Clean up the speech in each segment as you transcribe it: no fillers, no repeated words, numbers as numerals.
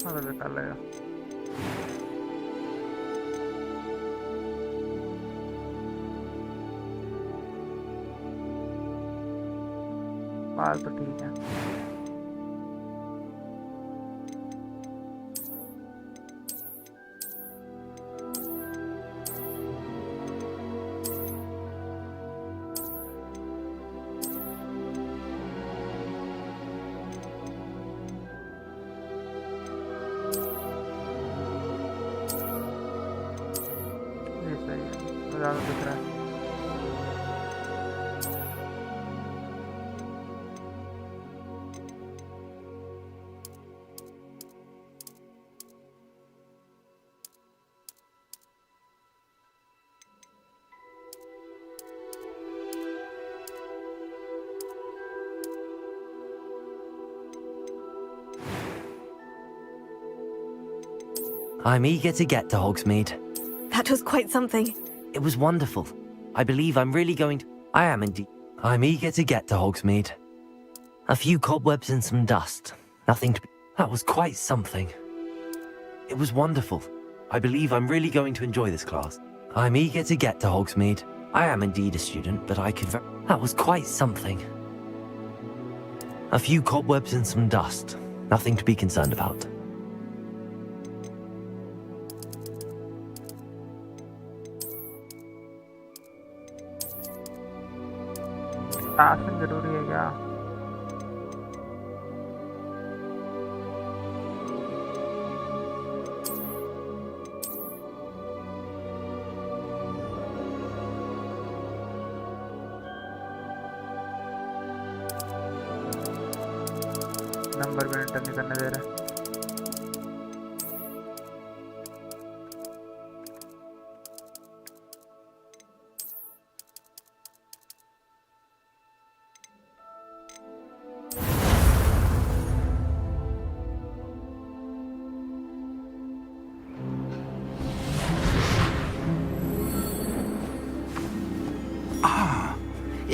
मतलब कर लेगा। बाल तो ठीक है। ये सही है, ज़्यादा दिख रहा है। I'm eager to get to Hogsmeade. That was quite something. It was wonderful. I believe I'm really going to... I am indeed. I'm eager to get to Hogsmeade. A few cobwebs and some dust. Nothing to... That was quite something. It was wonderful. I believe I'm really going to enjoy this class. I'm eager to get to Hogsmeade. I am indeed a student, but I could... That was quite something. A few cobwebs and some dust. Nothing to be concerned about. शासन जरूरी है क्या? Number भी enter नहीं करने दे रहा।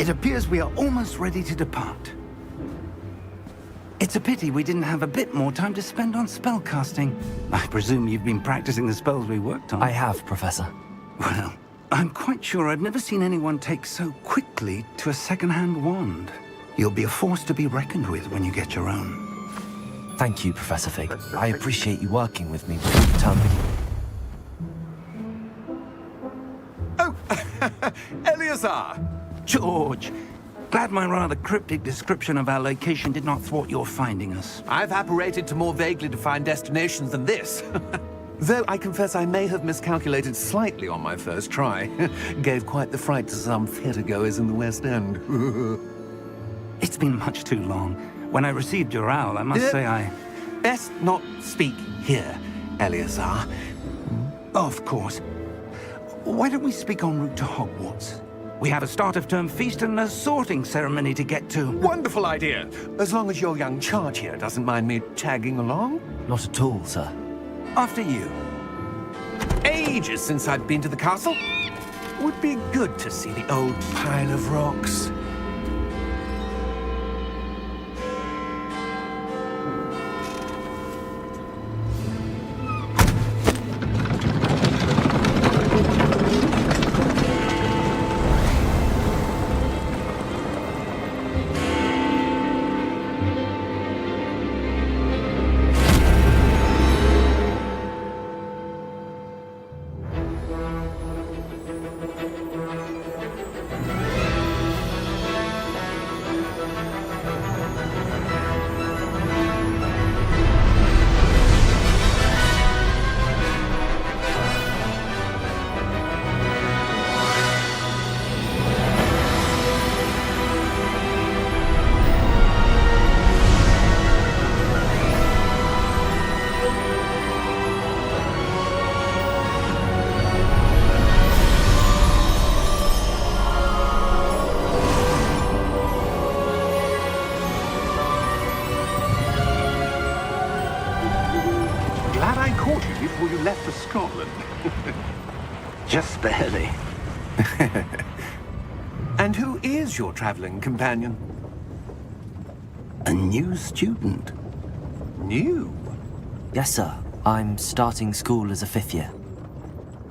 It appears we are almost ready to depart. It's a pity we didn't have a bit more time to spend on spellcasting. I presume you've been practicing the spells we worked on. I have, Professor. Well, I'm quite sure I've never seen anyone take so quickly to a second-hand wand. You'll be a force to be reckoned with when you get your own. Thank you, Professor Fig. I appreciate you working with me with the term. Oh, Eleazar! George, glad my rather cryptic description of our location did not thwart your finding us. I've apparated to more vaguely defined destinations than this. Though I confess I may have miscalculated slightly on my first try. Gave quite the fright to some theatregoers in the West End. It's been much too long. When I received your owl, I must say I... Best not speak here, Eleazar. Of course. Why don't we speak en route to Hogwarts? We have a start-of-term feast and a sorting ceremony to get to. Wonderful idea. As long as your young charge here doesn't mind me tagging along. Not at all, sir. After you. Ages since I'd been to the castle. Would be good to see the old pile of rocks. Before you left for Scotland. Just barely. And who is your traveling companion? A new student. New? Yes, sir. I'm starting school as a 5th year.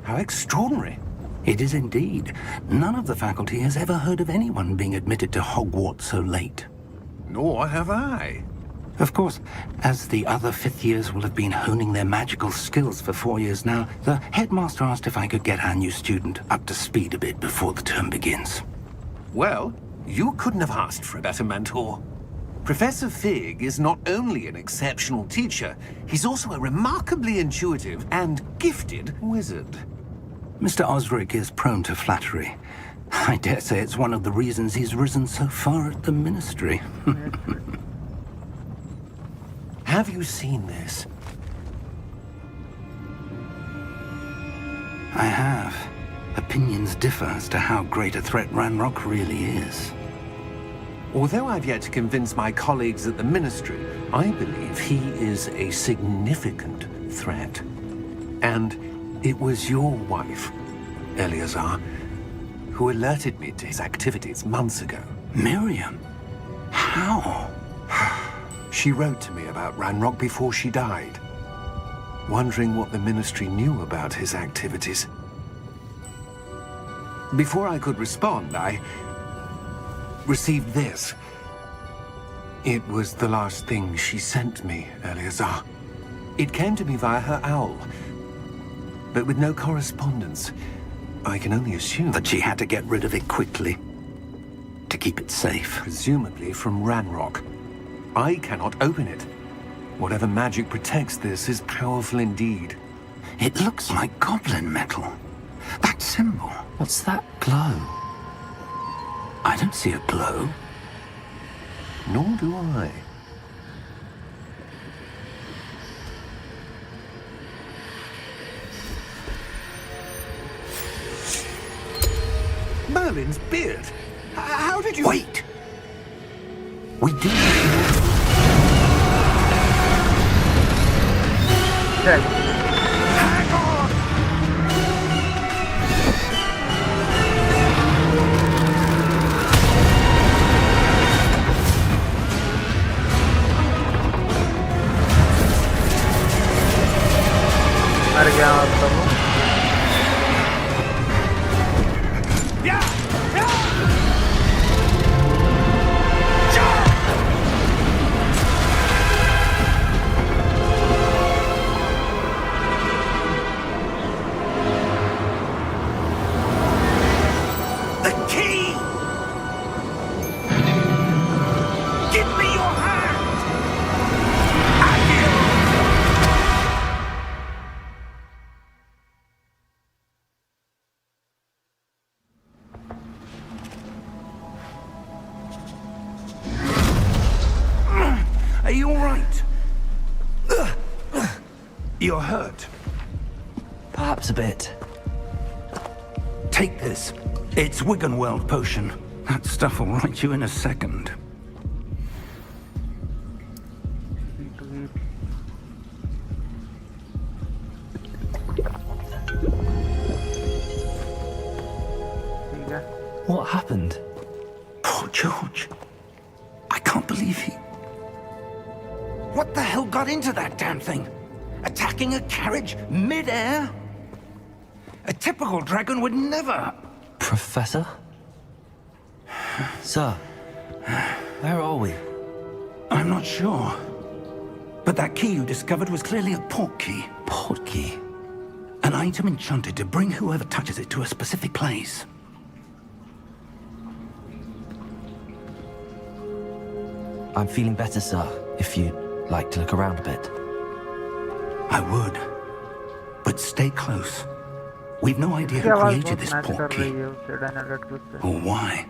How extraordinary. It is indeed. None of the faculty has ever heard of anyone being admitted to Hogwarts so late. Nor have I. Of course, as the other 5th years will have been honing their magical skills for 4 years now, the headmaster asked if I could get our new student up to speed a bit before the term begins. Well, you couldn't have asked for a better mentor. Professor Fig is not only an exceptional teacher, he's also a remarkably intuitive and gifted wizard. Mr. Osric is prone to flattery. I dare say it's one of the reasons he's risen so far at the ministry. Have you seen this? I have. Opinions differ as to how great a threat Ranrock really is. Although I've yet to convince my colleagues at the Ministry, I believe he is a significant threat. And it was your wife, Eleazar, who alerted me to his activities months ago. Miriam? How? She wrote to me about Ranrock before she died, wondering what the Ministry knew about his activities. Before I could respond, I received this. It was the last thing she sent me, Eleazar. It came to me via her owl, but with no correspondence. I can only assume That she had to get rid of it quickly. To keep it safe. presumably from Ranrock. I cannot open it. Whatever magic protects this is powerful indeed. It looks like goblin metal. That symbol. What's that glow? I don't see a glow. Nor do I. Merlin's beard. How did you... Wait! We do... Check. Hang on! मर गया मतलब वो The key! Give me your hand! Are you all right? You're hurt. Perhaps a bit. Take this. It's Wiggenweld potion. That stuff will right you in a second. ठीक है What happened? Poor George. I can't believe he... What the hell got into that damn thing? Attacking a carriage mid-air? A typical dragon would never... Professor? Sir, where are we? I'm not sure. But that key you discovered was clearly a port key. Port key. An item enchanted to bring whoever touches it to a specific place. I'm feeling better, sir, if you'd like to look around a bit. I would. But stay close. We've no idea इसकी who आवाज created बहुत this match port कर रही key. है उससे डायनालाइट group से Or why.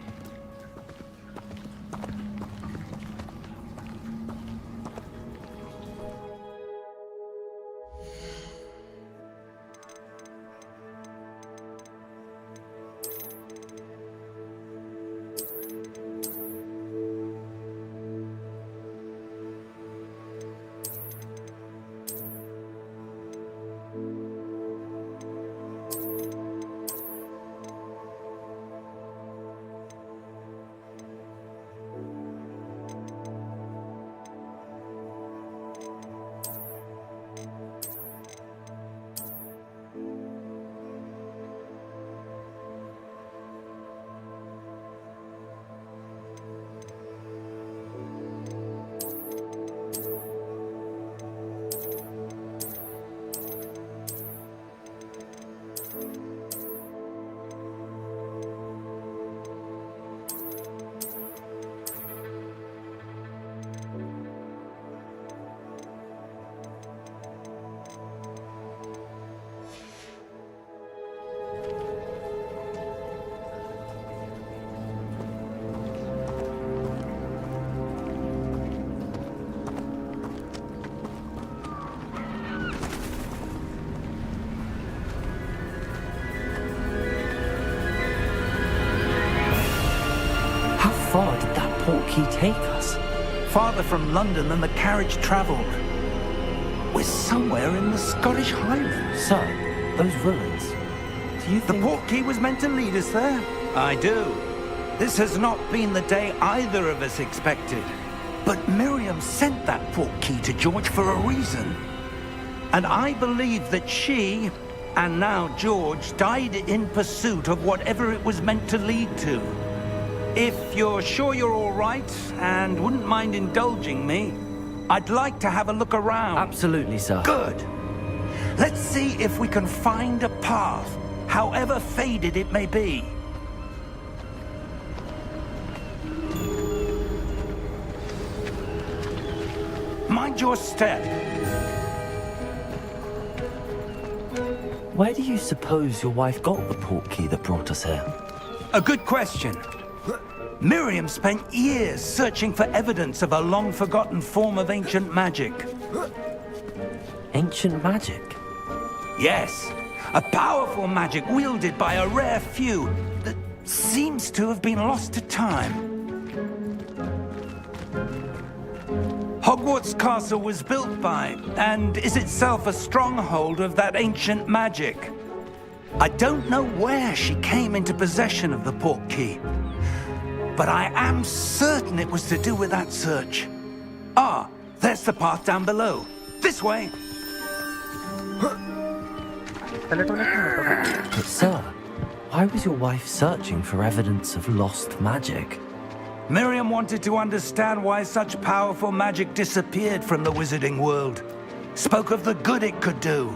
far did that portkey take us? Farther from London than the carriage travelled. We're somewhere in the Scottish Highlands. Sir, those ruins. Do you The think... portkey was meant to lead us there? I do. This has not been the day either of us expected. But Miriam sent that portkey to George for a reason. And I believe that she, and now George, died in pursuit of whatever it was meant to lead to. If you're sure you're all right, and wouldn't mind indulging me, I'd like to have a look around. Absolutely, sir. Good. Let's see if we can find a path, however faded it may be. Mind your step. Where do you suppose your wife got the portkey that brought us here? A good question. Miriam spent years searching for evidence of a long-forgotten form of ancient magic. Ancient magic? Yes, a powerful magic wielded by a rare few that seems to have been lost to time. Hogwarts Castle was built by, and is itself a stronghold of that ancient magic. I don't know where she came into possession of the portkey, but I am certain it was to do with that search. Ah, there's the path down below. This way. But sir, why was your wife searching for evidence of lost magic? Miriam wanted to understand why such powerful magic disappeared from the wizarding world. Spoke of the good it could do.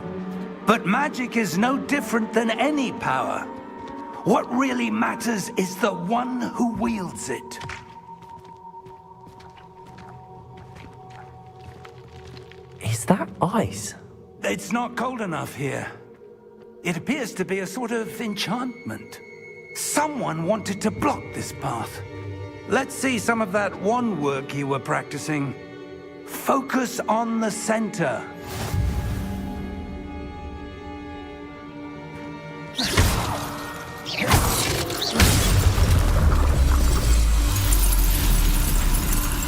But magic is no different than any power. What really matters is the one who wields it. Is that ice? It's not cold enough here. It appears to be a sort of enchantment. Someone wanted to block this path. Let's see some of that wand work you were practicing. Focus on the center.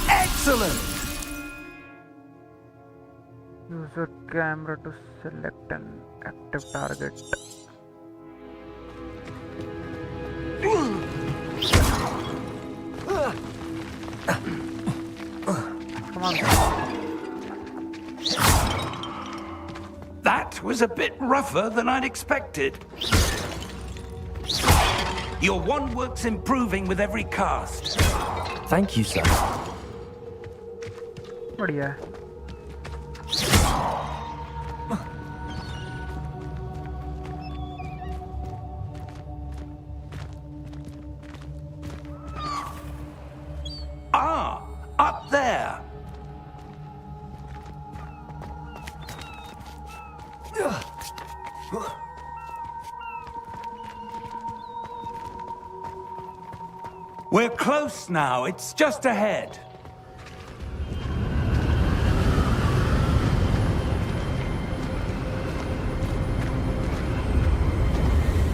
Excellent! Use a camera to select an active target. Come on. That was a bit rougher than I'd expected. Your wand work's improving with every cast. Thank you, sir. बढ़िया है. Ah, up there. We're close now. It's just ahead.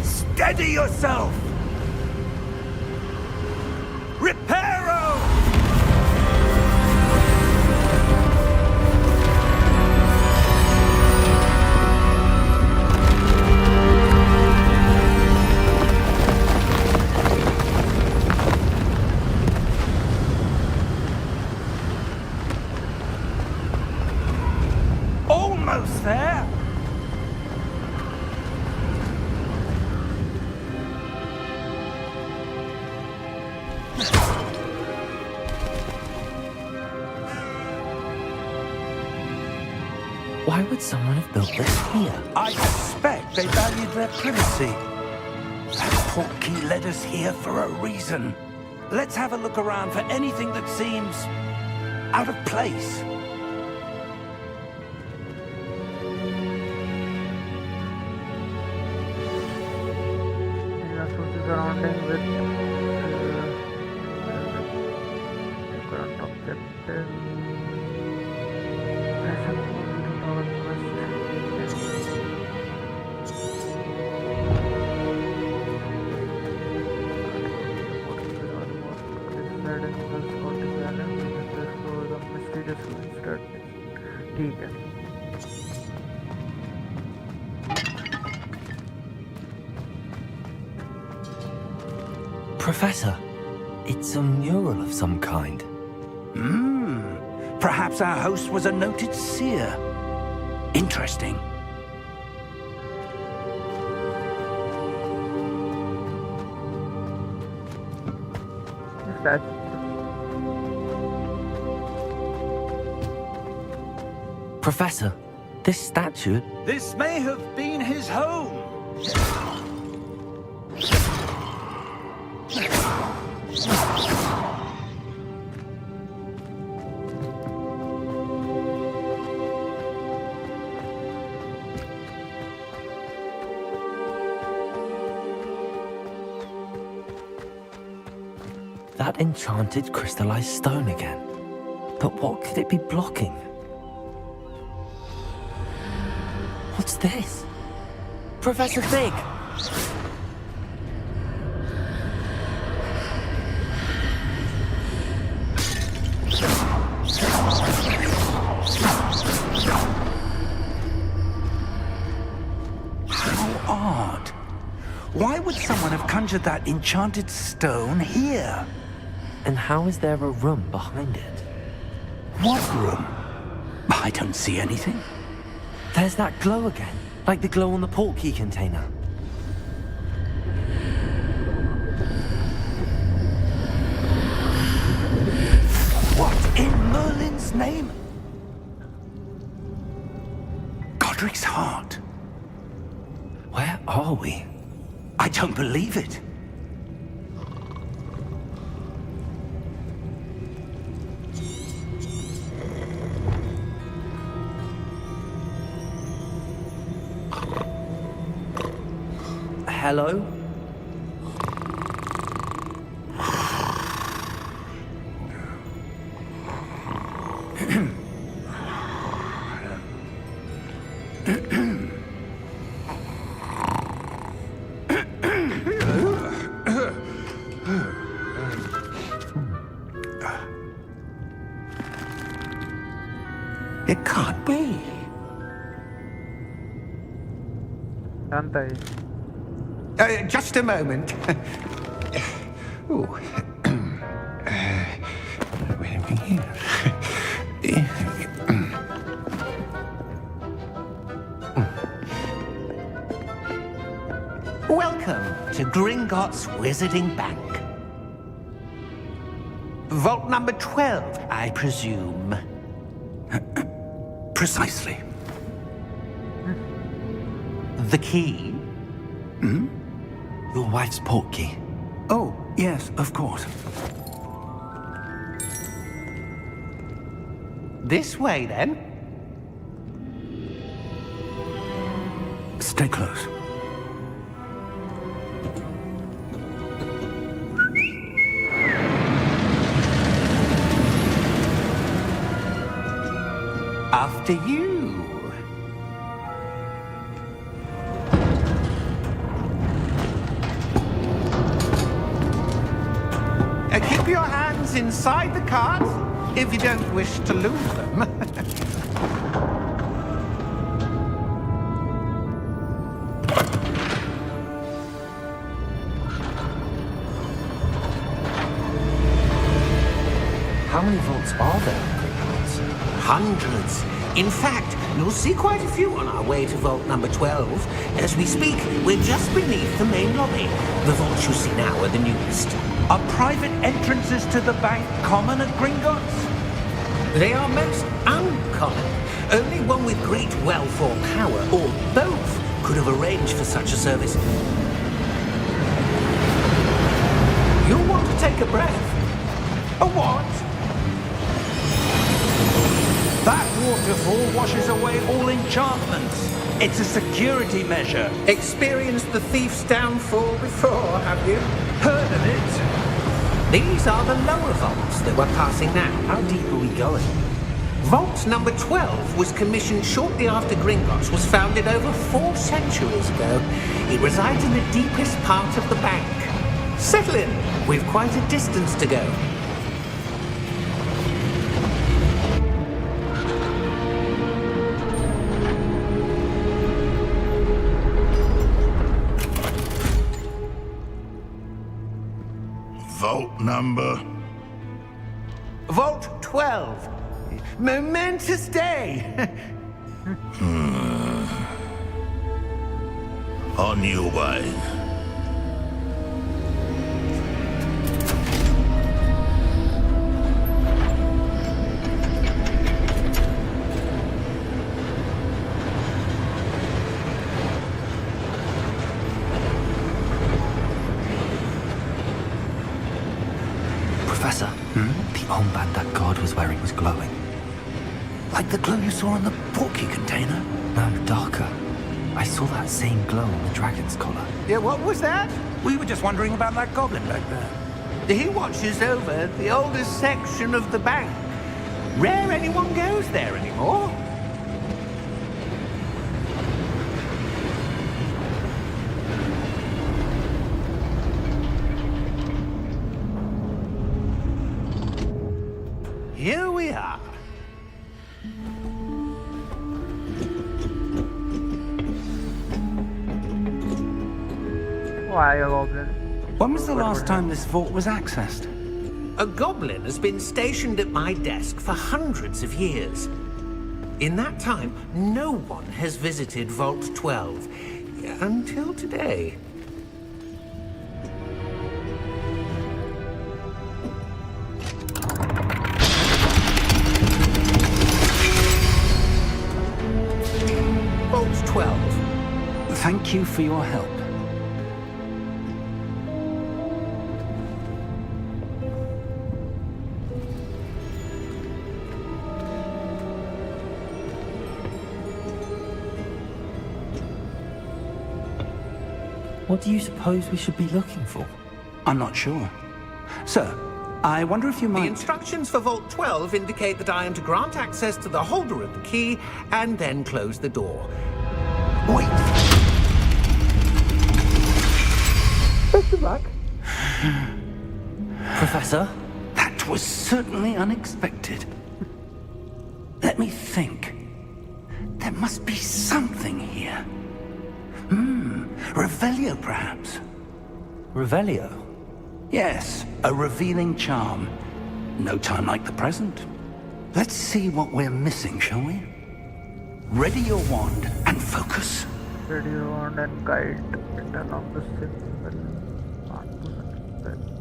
Steady yourself! Reparo! Almost there! Why would someone have built this here? I suspect they valued their privacy. That portkey led us here for a reason. Let's have a look around for anything that seems out of place. Asus surrounding with current objective. hidden in the Scottish Island. We need to explore the mysterious ruins that ठीक है. Professor, it's a mural of some kind. Perhaps our host was a noted seer. Interesting. That's Professor, this statue... This may have been his home. That enchanted crystallized stone again. But what could it be blocking? What's this? Professor Fig! How odd. Why would someone have conjured that enchanted stone here? And how is there a room behind it? What room? I don't see anything. There's that glow again, like the glow on the portkey container. What in Merlin's name? Godric's heart. Where are we? I don't believe it. Hello? It can't be. जानता है. Just a moment. Ooh. Wait a minute. Welcome to Gringotts Wizarding Bank. Vault number 12, I presume. Precisely. The key? Your wife's portkey. Oh, yes, of course. This way, then. Stay close. After you. Keep your hands inside the cart if you don't wish to lose them. How many vaults are there? Hundreds. In fact, you'll see quite a few on our way to vault number 12. As we speak, we're just beneath the main lobby. The vaults you see now are the newest. Are private entrances to the bank common at Gringotts? They are most uncommon. Only one with great wealth or power, or both, could have arranged for such a service. You'll want to take a breath. A what? That waterfall washes away all enchantments. It's a security measure. Experienced the thief's downfall before, have you? Heard of it? These are the lower vaults that we're passing now. How deep are we going? Vault number 12 was commissioned shortly after Gringotts was founded over 4 centuries ago. It resides in the deepest part of the bank. Settle in. We've quite a distance to go. vault number? Vault 12. Momentous day. On your way. Professor, the armband that guard was wearing was glowing. Like the glow you saw in the porky container? No, darker. I saw that same glow on the dragon's collar. Yeah, what was that? We were just wondering about that goblin back there. He watches over the oldest section of the bank. Rare anyone goes there anymore. Here we are. Why a goblin? When was the last time this vault was accessed? A goblin has been stationed at my desk for hundreds of years. In that time, no one has visited Vault 12 until today. Vault 12. Thank you for your help. What do you suppose we should be looking for? I'm not sure. Sir, I wonder if you The might... instructions for Vault 12 indicate that I am to grant access to the holder of the key and then close the door. Wait! Best of luck. Professor? That was certainly unexpected. Let me think. There must be something here. Revelio, perhaps? Revelio? Yes, a revealing charm. No time like the present. Let's see what we're missing, shall we? Ready your wand and focus. Ready your wand and guide. Turn on the symbol. On to the spell.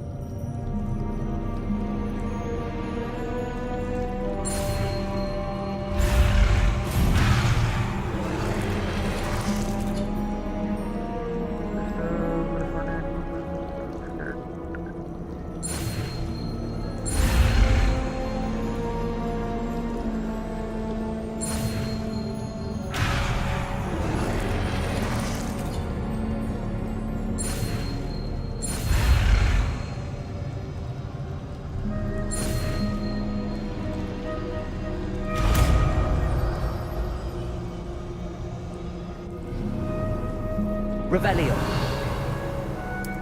Revelio.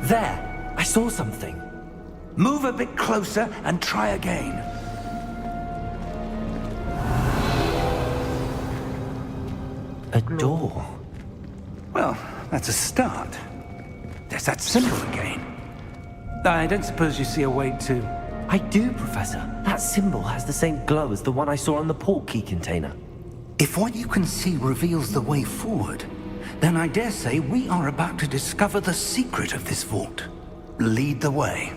There! I saw something. Move a bit closer and try again. A door. Well, that's a start. There's that symbol again. I don't suppose you see a way to... I do, Professor. That symbol has the same glow as the one I saw on the port key container. If what you can see reveals the way forward, then I dare say we are about to discover the secret of this vault. Lead the way.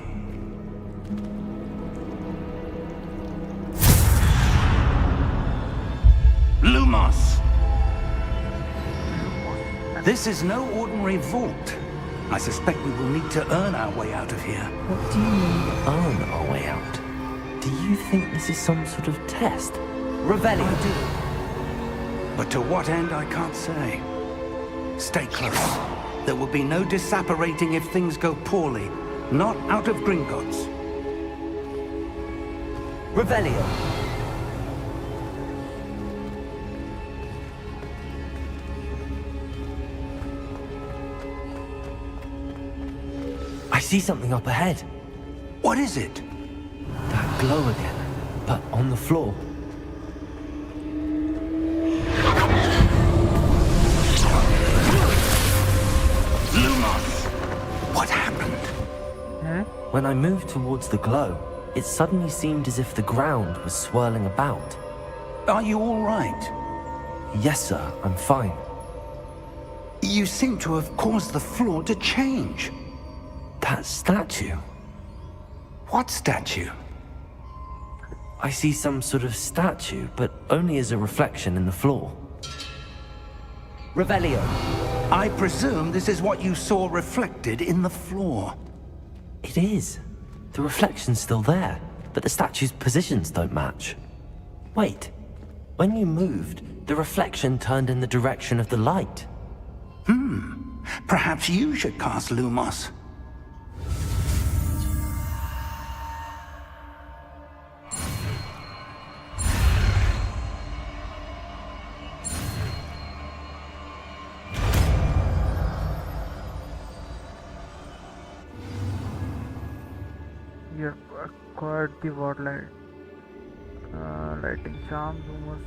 Lumos! This is no ordinary vault. I suspect we will need to earn our way out of here. What do you mean, earn our way out? Do you think this is some sort of test? Revelio. I do. But to what end, I can't say. Stay close. There will be no disapparating if things go poorly. Not out of Gringotts. Revelio. I see something up ahead. What is it? That glow again, but on the floor. Lumos! What happened? Huh? When I moved towards the glow, it suddenly seemed as if the ground was swirling about. Are you all right? Yes, sir, I'm fine. You seem to have caused the floor to change. That statue. What statue? I see some sort of statue, but only as a reflection in the floor. Revelio. I presume this is what you saw reflected in the floor. It is. The reflection's still there, but the statue's positions don't match. Wait. When you moved, the reflection turned in the direction of the light. Perhaps you should cast Lumos. You have acquired the ward light. Lighting charm, Lumos.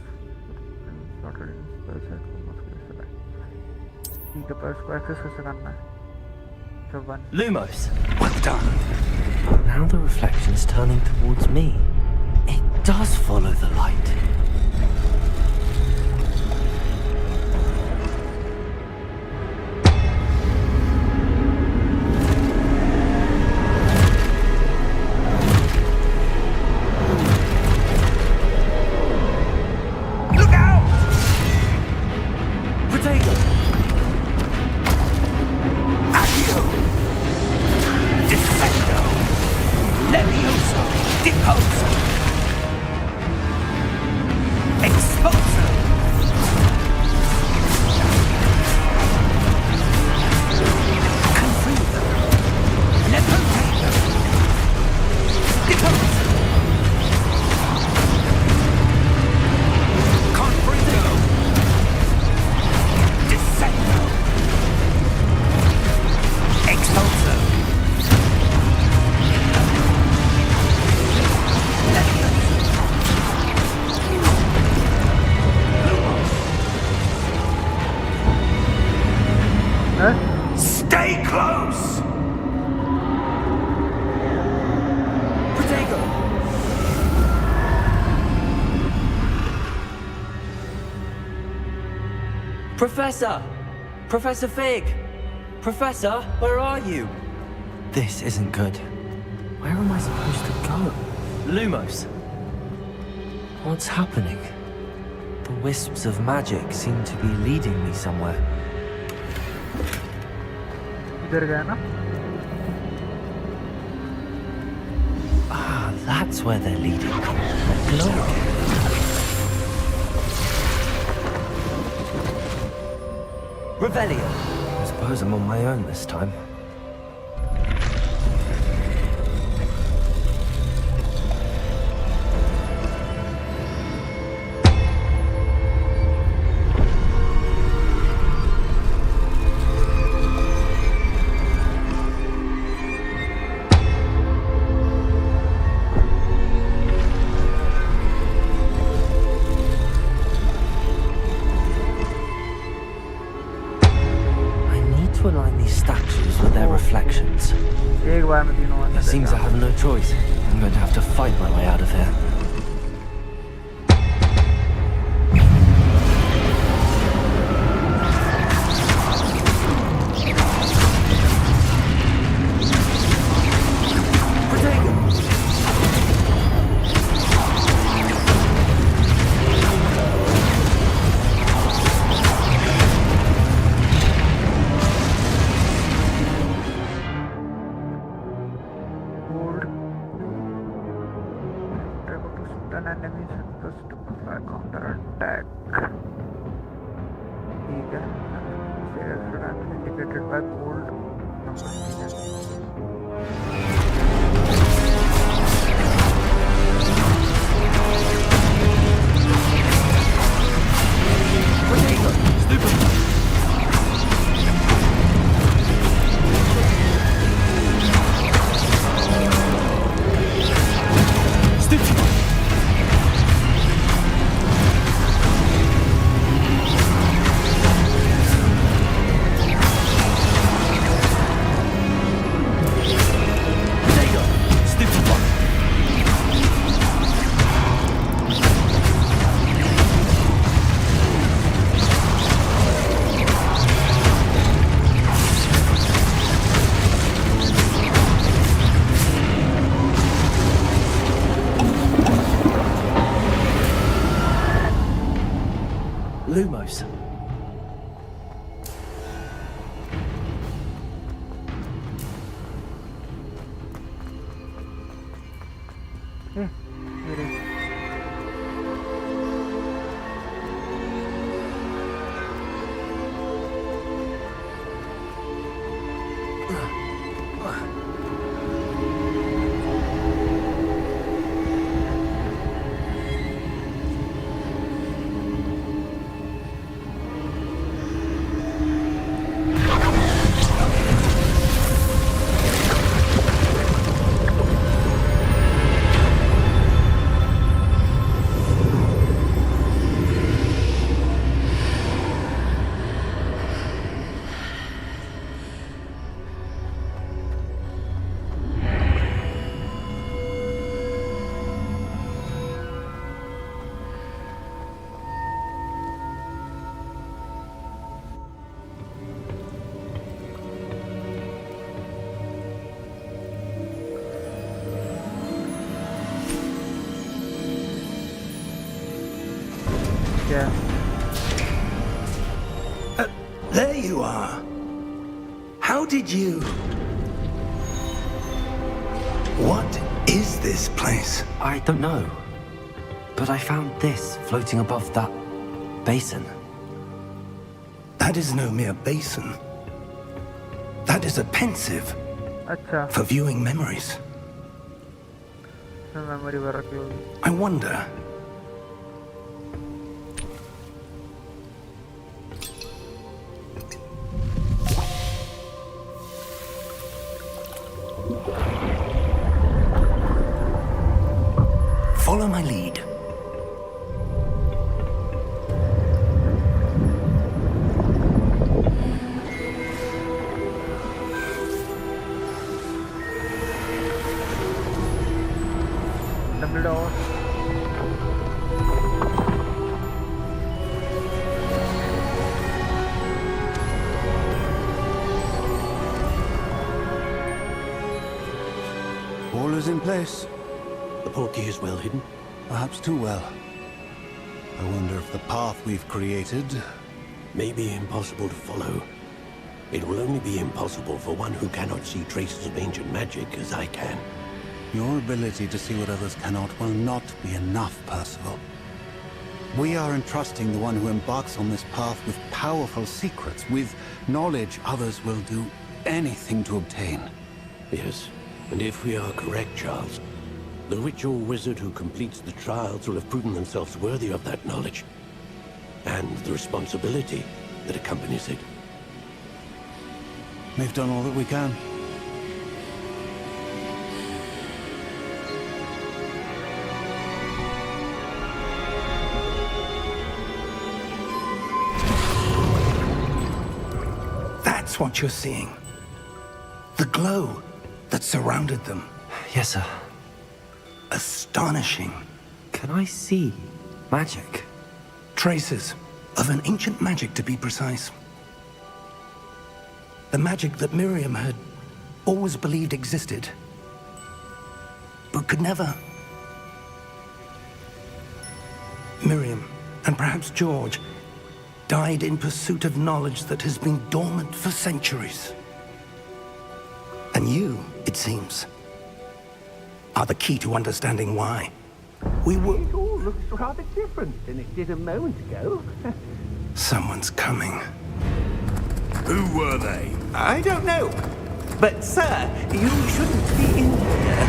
ठीक है, पर इसको access कैसे करना है? So 1. Lumos! Well done. Now the reflection is turning towards me. It does follow the light. Stay close! Professor! Professor Fig! Professor, where are you? This isn't good. Where am I supposed to go? Lumos! What's happening? The wisps of magic seem to be leading me somewhere. इधर गया ना? Ah, that's where they're leading me. Glow again. Revelio! I suppose I'm on my own this time. एक बार में तीनों It seems I have no choice. I'm going to have to fight my way out of here. मेरे क्या There you are. How did you... What is this place? I don't know. But I found this floating above that basin. That is no mere basin. That is a pensive अच्छा for viewing memories. Memory भर रखी होगी I wonder... Follow my lead. Dumbledore All is in place. The portkey is well hidden. Perhaps too well. I wonder if the path we've created... May be impossible to follow. It will only be impossible for one who cannot see traces of ancient magic as I can. Your ability to see what others cannot will not be enough, Percival. We are entrusting the one who embarks on this path with powerful secrets, with knowledge others will do anything to obtain. Yes, and if we are correct, Charles, the witch or wizard who completes the trials will have proven themselves worthy of that knowledge, and the responsibility that accompanies it. We've done all that we can. That's what you're seeing. The glow that surrounded them. Yes, sir. Astonishing. Can I see magic? Traces of an ancient magic, to be precise. The magic that Miriam had always believed existed, but could never. Miriam, and perhaps George, died in pursuit of knowledge that has been dormant for centuries. And you, it seems, are the key to understanding why. We were... It all looks rather different than it did a moment ago. Someone's coming. Who were they? I don't know. But, sir, you shouldn't be in here.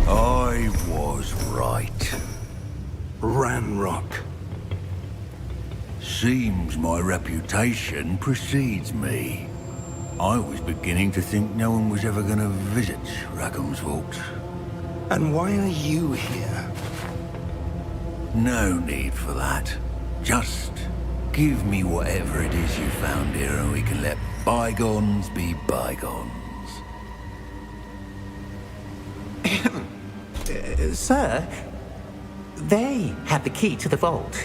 I was right. Ranrock. Seems my reputation precedes me. I was beginning to think no one was ever going to visit Rackham's vault. And why are you here? No need for that. Just give me whatever it is you found here and we can let bygones be bygones. Sir, they have the key to the vault.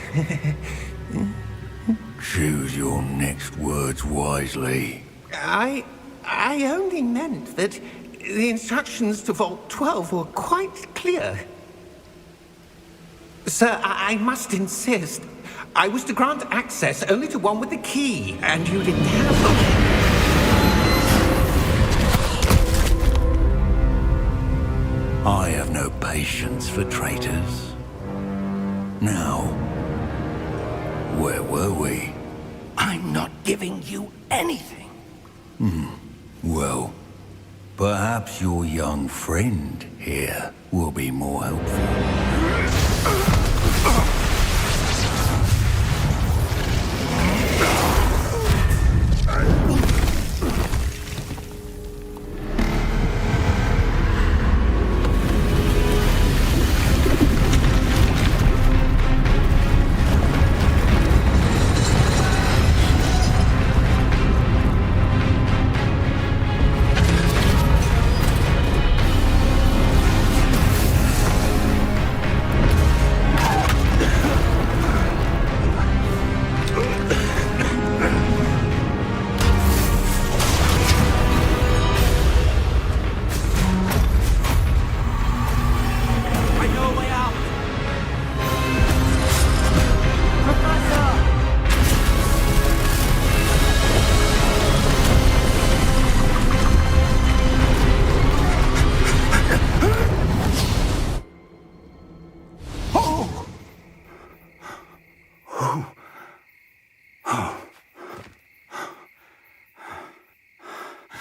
Choose your next words wisely. I only meant that the instructions to Vault 12 were quite clear. Sir, I must insist. I was to grant access only to one with the key, and you didn't have them. I have no patience for traitors. Now, where were we? I'm not giving you anything. Well, perhaps your young friend here will be more helpful.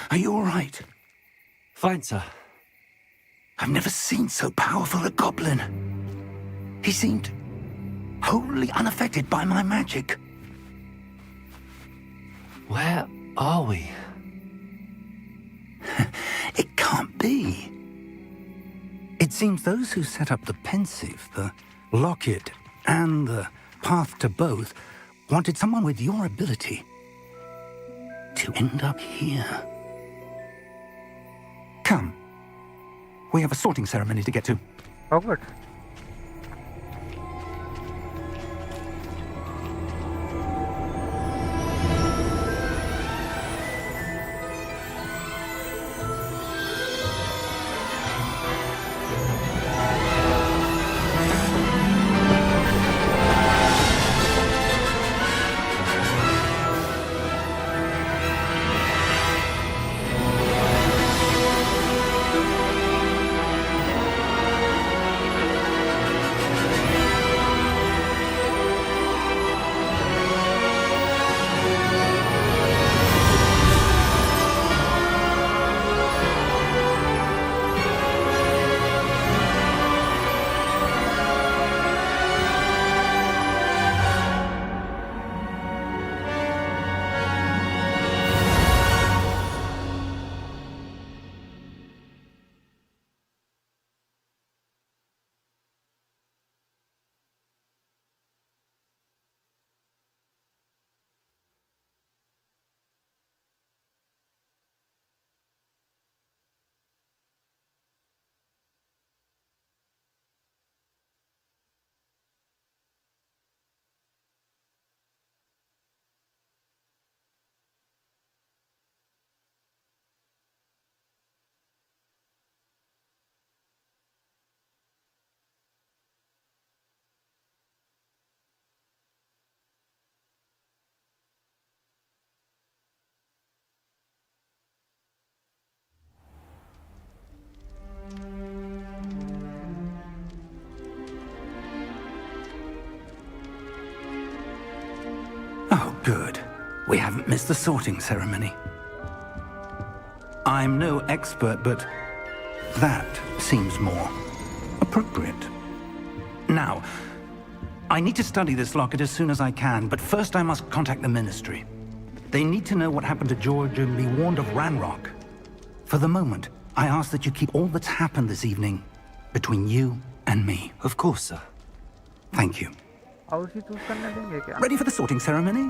Are you all right? Fine, sir. I've never seen so powerful a goblin. He seemed wholly unaffected by my magic. Where are we? It can't be. It seems those who set up the pensive, the locket, and the path to both wanted someone with your ability to end up here. Come. We have a sorting ceremony to get to. Hogwarts. Oh, good. We haven't missed the sorting ceremony. I'm no expert, but that seems more appropriate. Now, I need to study this locket as soon as I can, but first I must contact the Ministry. They need to know what happened to George and be warned of Ranrock. For the moment, I ask that you keep all that's happened this evening between you and me. Of course, sir. Thank you. House he choose करने देंगे क्या? Ready for the sorting ceremony?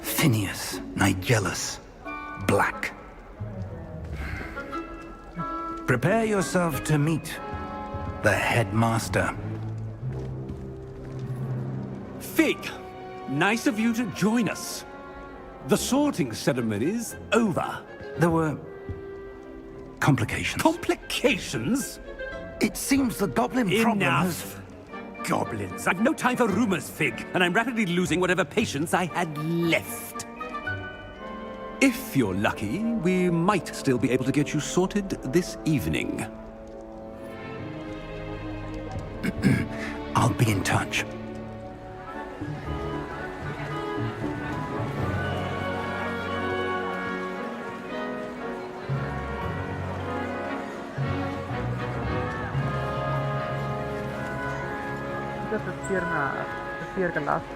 Phineas, Nigellus, Black. Prepare yourself to meet the headmaster. Fig, nice of you to join us. The sorting ceremony's over. There were complications. Complications? It seems the goblin problem has... Enough! Goblins. I've no time for rumors, Fig, and I'm rapidly losing whatever patience I had left. If you're lucky, we might still be able to get you sorted this evening. I'll be in touch.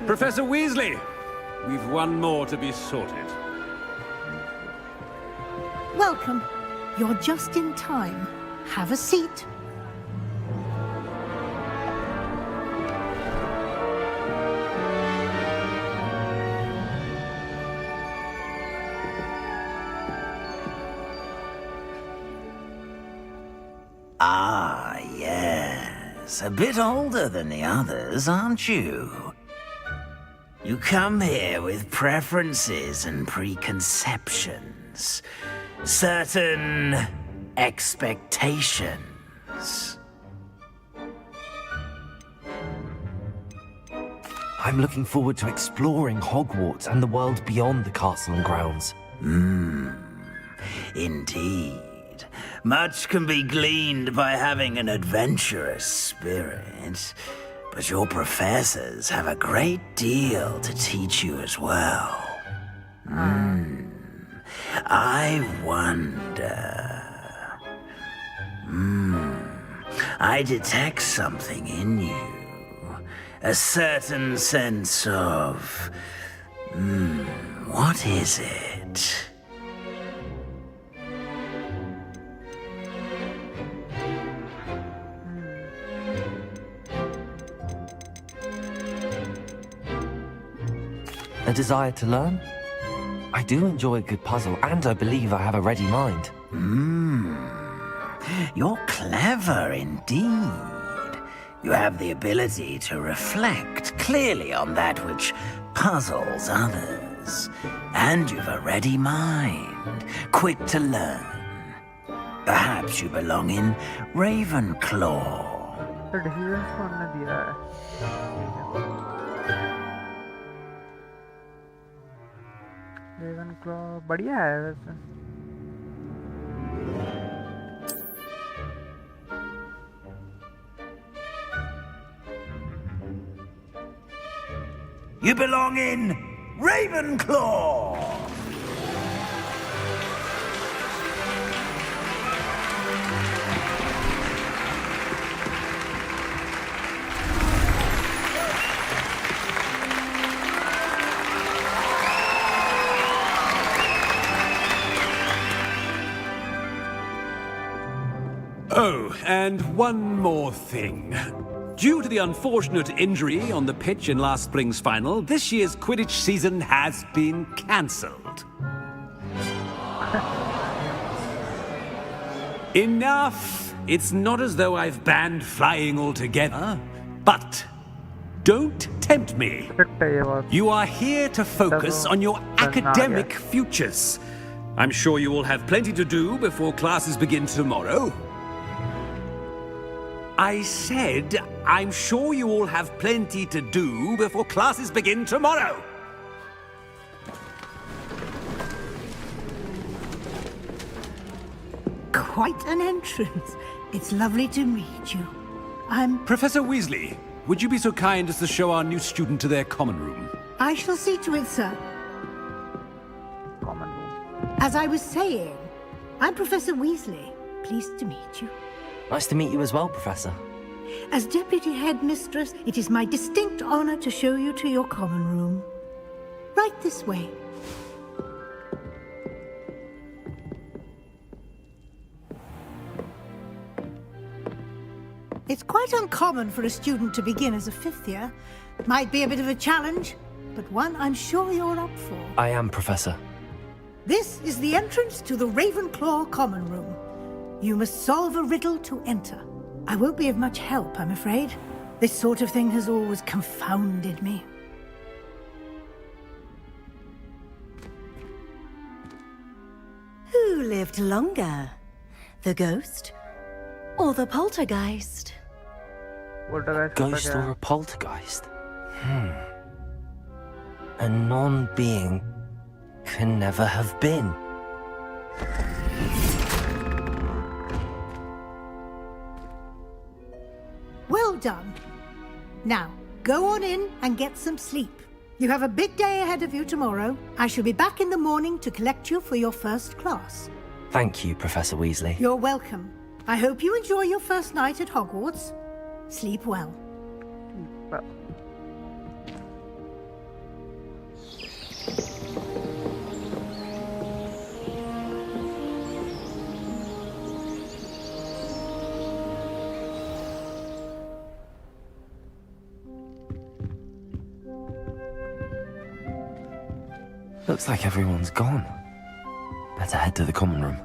Professor Weasley, we've one more to be sorted. Welcome. You're just in time. Have a seat. Ah, yes. A bit older than the others, aren't you? You come here with preferences and preconceptions. Certain expectations. I'm looking forward to exploring Hogwarts and the world beyond the castle and grounds. Indeed. Much can be gleaned by having an adventurous spirit, but your professors have a great deal to teach you as well. I wonder... I detect something in you. A certain sense of... what is it? A desire to learn? I do enjoy a good puzzle, and I believe I have a ready mind. You're clever indeed. You have the ability to reflect clearly on that which puzzles others. And you've a ready mind, quick to learn. Perhaps you belong in Ravenclaw. तो decisions कौन ने दिया है? रेवेनक्लॉ बढ़िया है वैसे. You belong in Ravenclaw! Oh, and one more thing. Due to the unfortunate injury on the pitch in last spring's final, this year's Quidditch season has been cancelled. Enough! It's not as though I've banned flying altogether, but don't tempt me. You are here to focus on your academic futures. I'm sure you will have plenty to do before classes begin tomorrow. I said, I'm sure you all have plenty to do before classes begin tomorrow. Quite an entrance. It's lovely to meet you. Professor Weasley, would you be so kind as to show our new student to their common room? I shall see to it, sir. Common room. As I was saying, I'm Professor Weasley. Pleased to meet you. Nice to meet you as well, Professor. As Deputy Headmistress, it is my distinct honor to show you to your common room. Right this way. It's quite uncommon for a student to begin as a fifth year. Might be a bit of a challenge, but one I'm sure you're up for. I am, Professor. This is the entrance to the Ravenclaw common room. You must solve a riddle to enter. I won't be of much help, I'm afraid. This sort of thing has always confounded me. lived longer? The ghost or the poltergeist? Poltergeist Ghost होता क्या or a poltergeist? A non-being can never have been. Well done. Now, go on in and get some sleep. You have a big day ahead of you tomorrow. I shall be back in the morning to collect you for your first class. Thank you, Professor Weasley. You're welcome. I hope you enjoy your first night at Hogwarts. Sleep well. है? Looks like everyone's gone. Better head to the common room.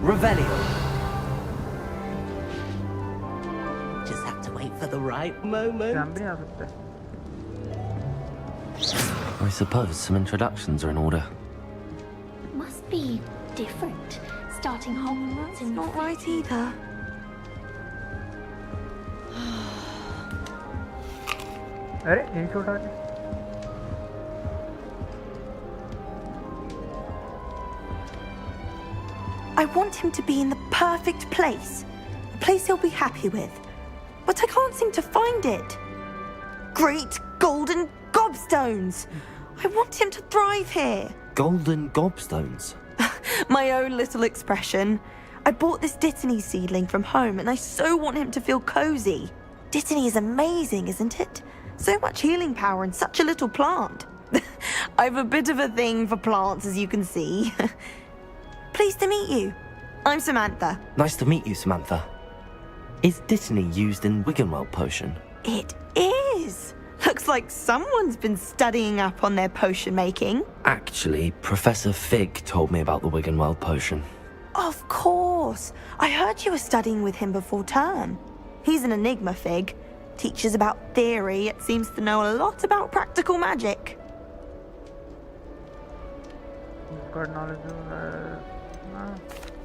Revelio. Just have to wait for the right moment. जान भी नहीं आ सकते. I suppose some introductions are in order. Must be different. Starting Hogwarts in Not right either. अरे यही छोटा है. I want him to be in the perfect place. A place he'll be happy with. But I can't seem to find it. Great golden gobstones! I want him to thrive here. Golden gobstones. My own little expression. I bought this Dittany seedling from home and I so want him to feel cozy. Dittany is amazing, isn't it? So much healing power in such a little plant. I've a bit of a thing for plants, as you can see. Pleased to meet you. I'm Samantha. Nice to meet you, Samantha. Is Dittany used in Wiggenweld potion? It is. Looks like someone's been studying up on their potion making. Actually, Professor Fig told me about the Wiggenweld potion. Of course. I heard you were studying with him before term. He's an enigma, Fig. Teaches about theory, yet seems to know a lot about practical magic. God knowledge.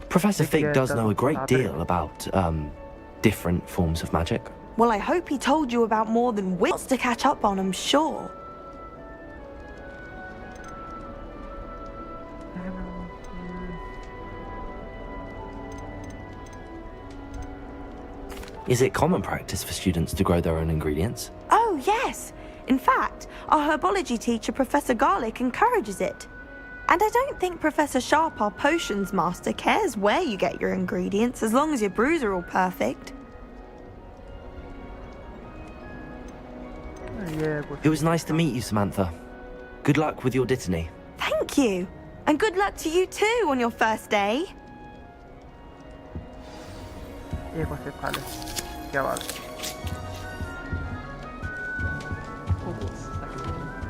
Professor Fig Yeah, does know a great that's deal about, different forms of magic. Well, I hope he told you about more than wants to catch up on, I'm sure. Is it common practice for students to grow their own ingredients? Oh, yes. In fact, our herbology teacher, Professor Garlick, encourages it. And I don't think Professor Sharp, our potions master, cares where you get your ingredients, as long as your brews are all perfect. It was nice to meet you, Samantha. Good luck with your Dittany. Thank you. And good luck to you too on your first day. एक और सिर्फ खा ले. क्या बात है?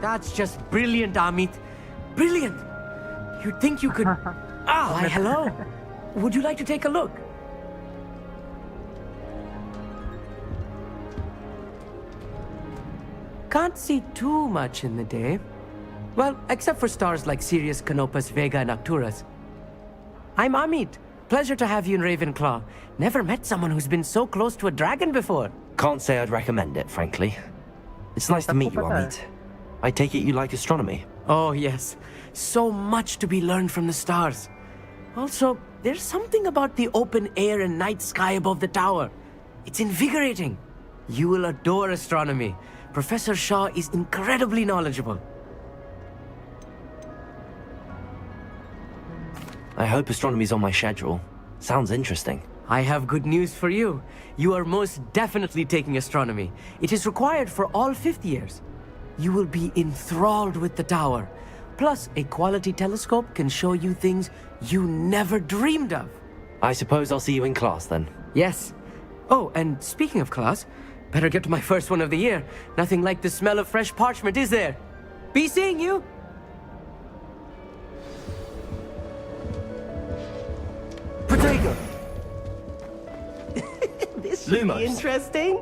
That's just brilliant, Amit. Brilliant! You'd think you could... Why, hello. Would you like to take a look? Can't see too much in the day. Well, except for stars like Sirius, Canopus, Vega, and Arcturus. I'm Amit. Pleasure to have you in Ravenclaw. Never met someone who's been so close to a dragon before. Can't say I'd recommend it, frankly. It's nice to meet you, Amit. I take it you like astronomy. Oh, yes. So much to be learned from the stars. Also, there's something about the open air and night sky above the tower. It's invigorating. You will adore astronomy. Professor Shaw is incredibly knowledgeable. I hope astronomy's on my schedule. Sounds interesting. I have good news for you. You are most definitely taking astronomy. It is required for all 5th years. You will be enthralled with the tower. Plus, a quality telescope can show you things you never dreamed of. I suppose I'll see you in class then. Yes. Oh, and speaking of class, better get to my first one of the year. Nothing like the smell of fresh parchment, is there? Be seeing you! Drago! This should Lumos. be interesting.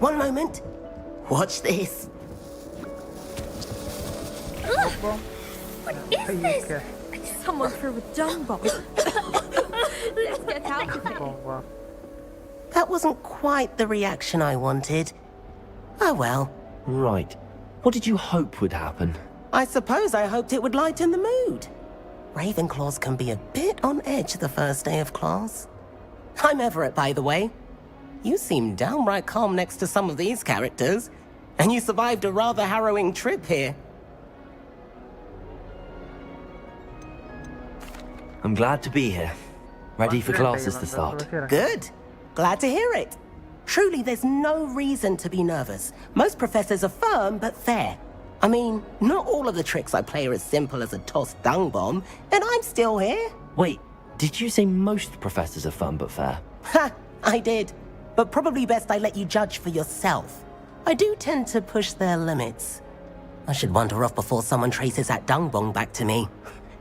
One moment. Watch this. What is this? Someone threw a dung bomb. Let's get out of here. Bomba. That wasn't quite the reaction I wanted. Oh well. Right. What did you hope would happen? I suppose I hoped it would lighten the mood. Ravenclaws can be a bit on edge the first day of class. I'm Everett, by the way. You seem downright calm next to some of these characters, and you survived a rather harrowing trip here. I'm glad to be here. Ready for classes to start. Good. Glad to hear it. Truly, there's no reason to be nervous. Most professors are firm but fair. I mean, not all of the tricks I play are as simple as a tossed dung bomb, and I'm still here. Wait, did you say most professors are fun but fair? Ha! I did. But probably best I let you judge for yourself. I do tend to push their limits. I should wander off before someone traces that dung bomb back to me.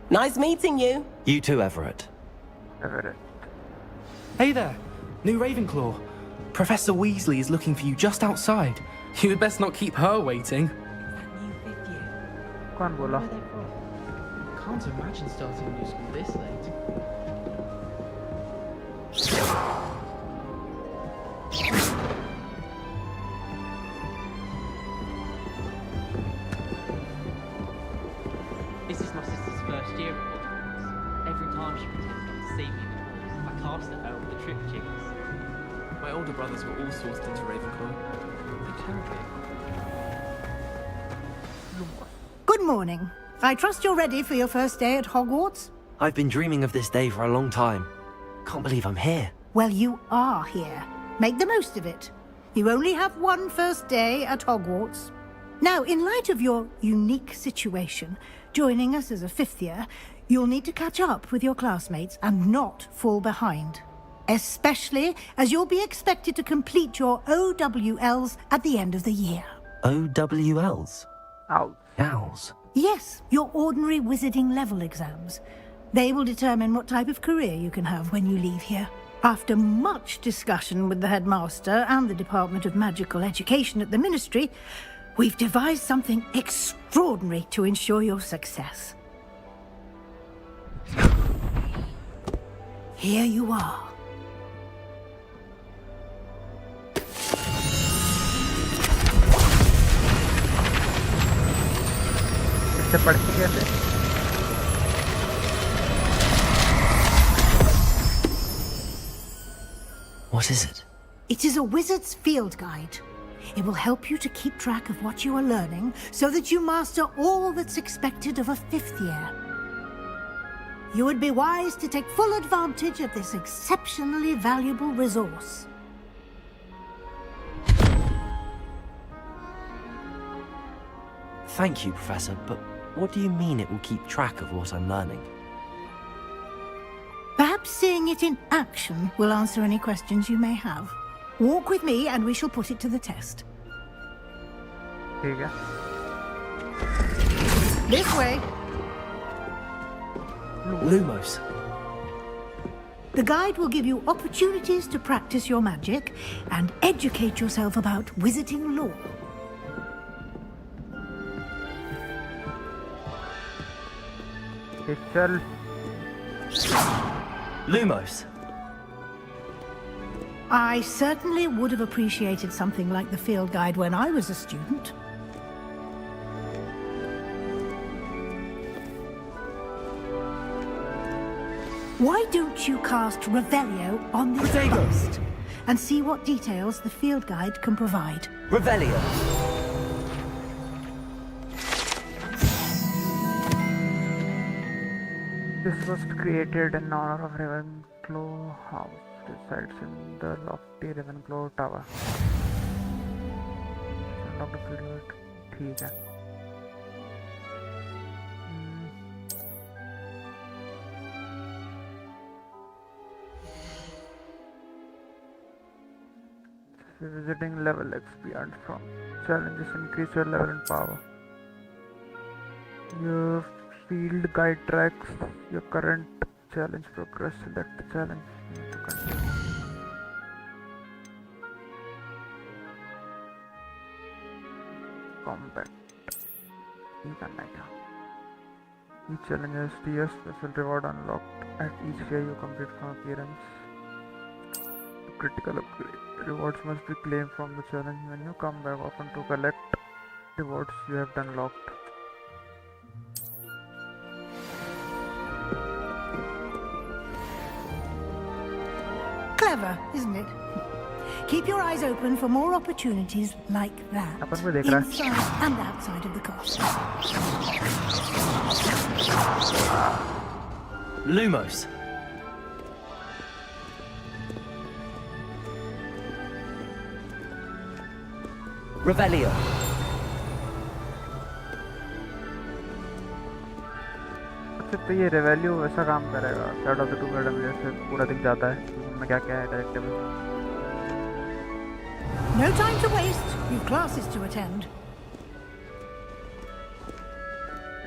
Nice meeting you. You too, Everett. Everett. Hey there, new Ravenclaw. Professor Weasley is looking for you just outside. You had best not keep her waiting. कौन बोला? Can't imagine starting new school this late. This is my sister's first year at Hogwarts. Every time she pretends not to see me in the halls, I cast at her with the trick jiggers. My older brothers were all sorted into Ravenclaw. They're terrific. Good morning. I trust you're ready for your first day at Hogwarts? I've been dreaming of this day for a long time. Can't believe I'm here. Well, you are here. Make the most of it. You only have one first day at Hogwarts. Now, in light of your unique situation, joining us as a fifth year, you'll need to catch up with your classmates and not fall behind. Especially as you'll be expected to complete your OWLs at the end of the year. OWLs? Out. Owls? Yes, your ordinary wizarding level exams. They will determine what type of career you can have when you leave here. After much discussion with the headmaster and the Department of Magical Education at the Ministry, we've devised something extraordinary to ensure your success. Here you are. इससे पढ़ के कैसे? What is it? It is a wizard's field guide. It will help you to keep track of what you are learning so that you master all that's expected of a fifth year. You would be wise to take full advantage of this exceptionally valuable resource. Thank you, Professor, but what do you mean it will keep track of what I'm learning? Perhaps seeing it in action will answer any questions you may have. Walk with me and we shall put it to the test. ठीक है. This way. Lumos. The guide will give you opportunities to practice your magic and educate yourself about wizarding lore. चल. Lumos. I certainly would have appreciated something like the field guide when I was a student. Why don't you cast Revelio on this bust and see what details the field guide can provide? Revelio. This was created in honor of Ravenclaw House. Resides in the lofty Ravenclaw Tower. Dr. Field, ठीक है. Visiting level XP and from challenges increase your level and power. Field guide tracks your current challenge progress. Select the challenge to continue. Combat. Each challenge has tier special reward unlocked at each tier you complete from appearance. Critical upgrade. Rewards must be claimed from the challenge menu. Come back often to collect rewards you have unlocked. Clever, isn't it? Keep your eyes open for more opportunities like that, inside and outside of the castle. Lumos. Revelio. अच्छा तो ये रेवेल्यू वैसा काम करेगा start of the two madam जैसे पूरा दिख जाता है उसमें क्या क्या है collectible No time to waste. You've classes to attend.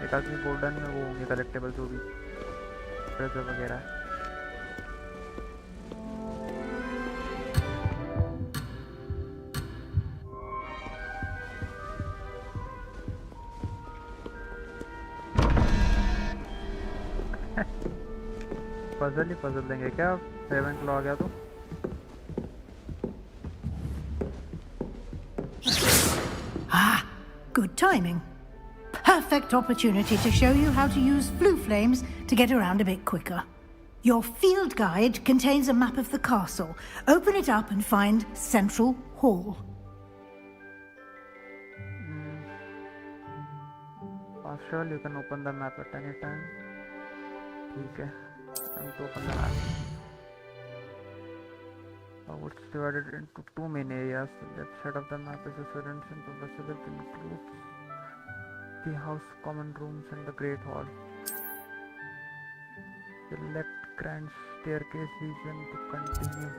एक आदमी गोल्डन में वो होंगे कलेक्टिबल जो भी ट्रेजर वगैरह है पजल ही पजल देंगे क्या रेवन क्लॉ आ गया तो Good timing. Perfect opportunity to show you how to use flue flames to get around a bit quicker. Your field guide contains a map of the castle. Open it up and find Central Hall. Sure, you can open the map at any time. Okay, time to open the map. It's divided into two main areas. The left side of the map is residence and possible includes the house, common rooms, and the great hall. Select grand staircase region to continue.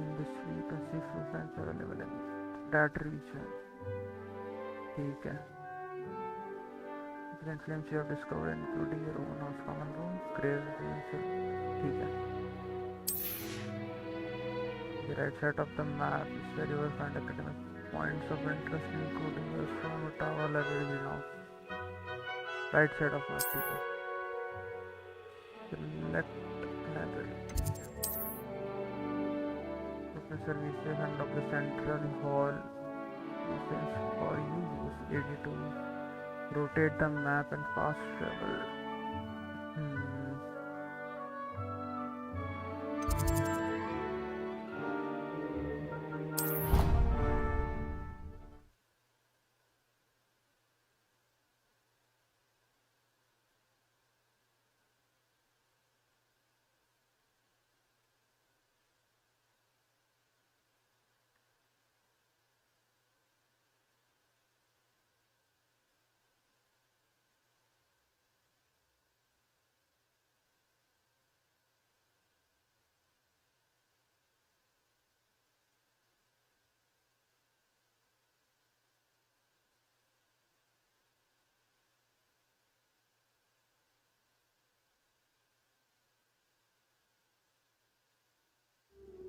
In this view, you can see few fans available in that region. ठीक है. Different flames you have discovered, including your own house, common room, grave rooms. ठीक है. The right side of the map is where you will find academic points of interest, including your strong tower, library now. Right side of map, ठीक है. Select library. Professor services and of the central hall. For you use AD to rotate the map and fast travel.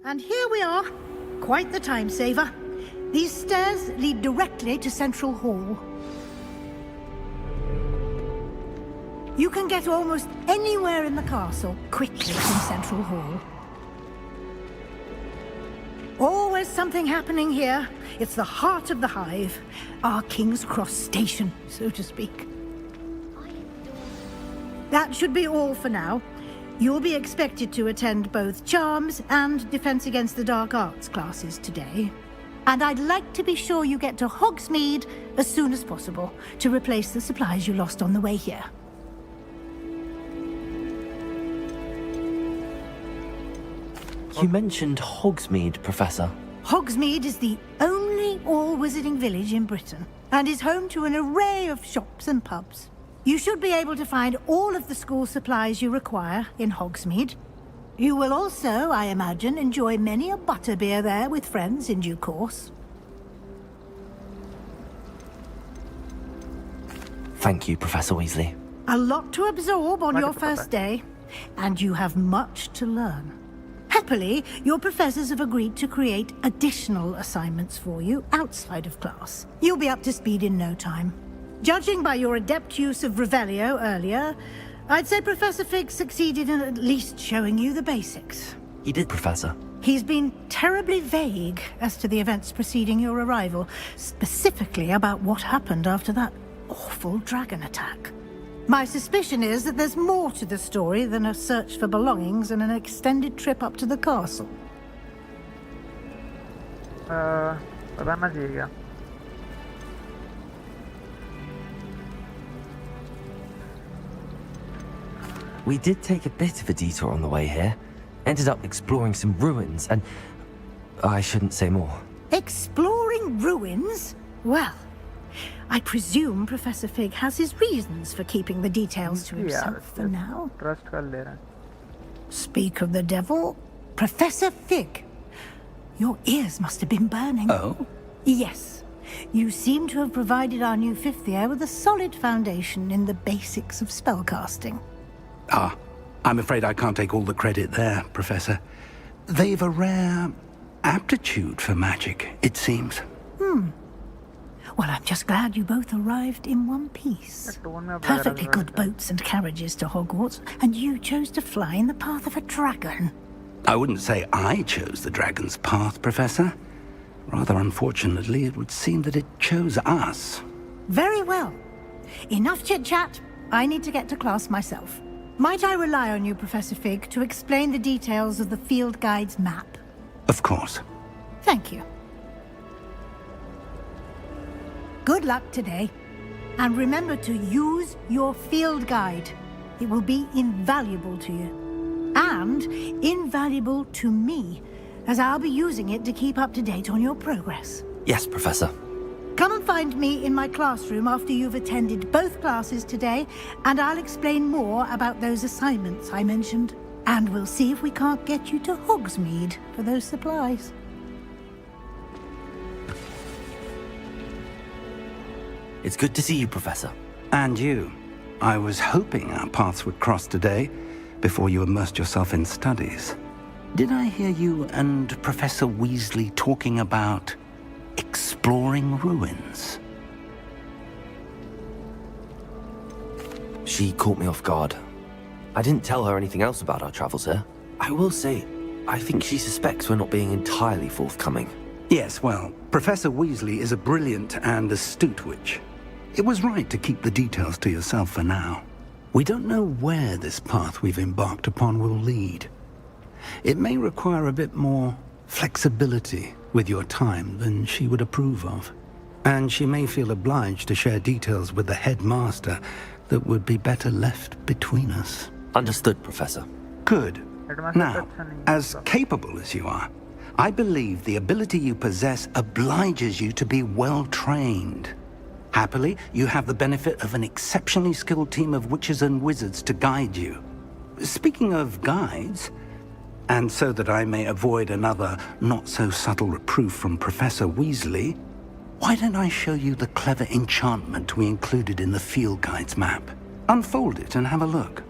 And here we are. Quite the time saver. These stairs lead directly to Central Hall. You can get almost anywhere in the castle quickly from Central Hall. Always something happening here. It's the heart of the hive. Our King's Cross station, so to speak. That should be all for now. You'll be expected to attend both Charms and Defense Against the Dark Arts classes today. And I'd like to be sure you get to Hogsmeade as soon as possible to replace the supplies you lost on the way here. You mentioned Hogsmeade, Professor. Hogsmeade is the only all-wizarding village in Britain and is home to an array of shops and pubs. You should be able to find all of the school supplies you require in Hogsmeade. You will also, I imagine, enjoy many a butterbeer there with friends in due course. Thank you, Professor Weasley. A lot to absorb on your Much first day, and you have much to learn. Happily, your professors have agreed to create additional assignments for you outside of class. You'll be up to speed in no time. Judging by your adept use of Revelio earlier, I'd say Professor Fig succeeded in at least showing you the basics. He did, Professor. He's been terribly vague as to the events preceding your arrival, specifically about what happened after that awful dragon attack. My suspicion is that there's more to the story than a search for belongings and an extended trip up to the castle. बताना चाहिए क्या? We did take a bit of a detour on the way here. Ended up exploring some ruins and... I shouldn't say more. Exploring ruins? Well, I presume Professor Fig has his reasons for keeping the details to himself for now. Trust कर ले रहे हैं. Speak of the devil, Professor Fig. Your ears must have been burning. Oh? Yes. You seem to have provided our new fifth year with a solid foundation in the basics of spellcasting. Ah, I'm afraid I can't take all the credit there, Professor. They've a rare aptitude for magic, it seems. Well, I'm just glad you both arrived in one piece. Perfectly good boats and carriages to Hogwarts, and you chose to fly in the path of a dragon. I wouldn't say I chose the dragon's path, Professor. Rather unfortunately, it would seem that it chose us. Very well. Enough chit-chat. I need to get to class myself. Might I rely on you, Professor Fig, to explain the details of the field guide's map? Of course. Thank you. Good luck today. And remember to use your field guide. It will be invaluable to you. And invaluable to me, as I'll be using it to keep up to date on your progress. Yes, Professor. Come and find me in my classroom after you've attended both classes today, and I'll explain more about those assignments I mentioned. And we'll see if we can't get you to Hogsmeade for those supplies. It's good to see you, Professor. And you. I was hoping our paths would cross today, before you immersed yourself in studies. Did I hear you and Professor Weasley talking about exploring ruins? She caught me off guard. I didn't tell her anything else about our travels here. I will say, I think she suspects we're not being entirely forthcoming. Yes, well, Professor Weasley is a brilliant and astute witch. It was right to keep the details to yourself for now. We don't know where this path we've embarked upon will lead. It may require a bit more flexibility with your time than she would approve of. And she may feel obliged to share details with the headmaster that would be better left between us. Understood, Professor. Good. Now, as capable as you are, I believe the ability you possess obliges you to be well-trained. Happily, you have the benefit of an exceptionally skilled team of witches and wizards to guide you. Speaking of guides, and so that I may avoid another not-so-subtle reproof from Professor Weasley, why don't I show you the clever enchantment we included in the field guide's map? Unfold it and have a look.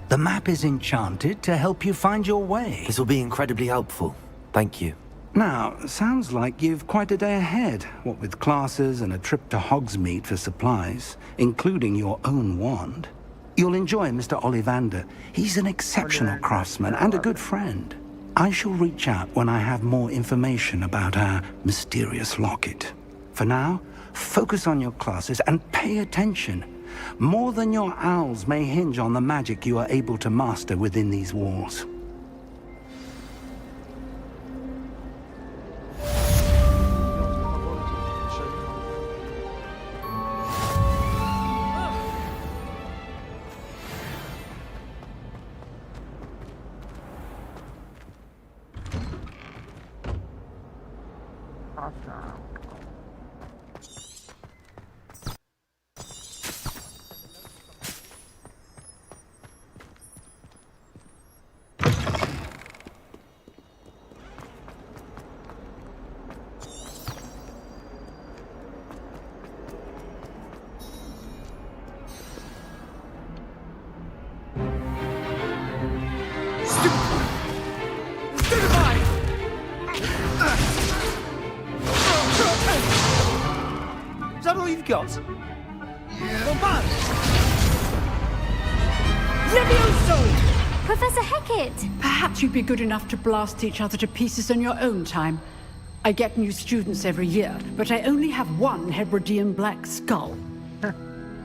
The map is enchanted to help you find your way. This will be incredibly helpful. Thank you. Now, sounds like you've quite a day ahead, what with classes and a trip to Hogsmeade for supplies, including your own wand. You'll enjoy Mr. Ollivander. He's an exceptional craftsman and a good friend. I shall reach out when I have more information about our mysterious locket. For now, Focus on your classes and pay attention. More than your owls may hinge on the magic you are able to master within these walls. Is that all you've got? Professor Hecat! Perhaps you'd be good enough to blast each other to pieces on your own time. I get new students every year, but I only have one Hebridean black skull.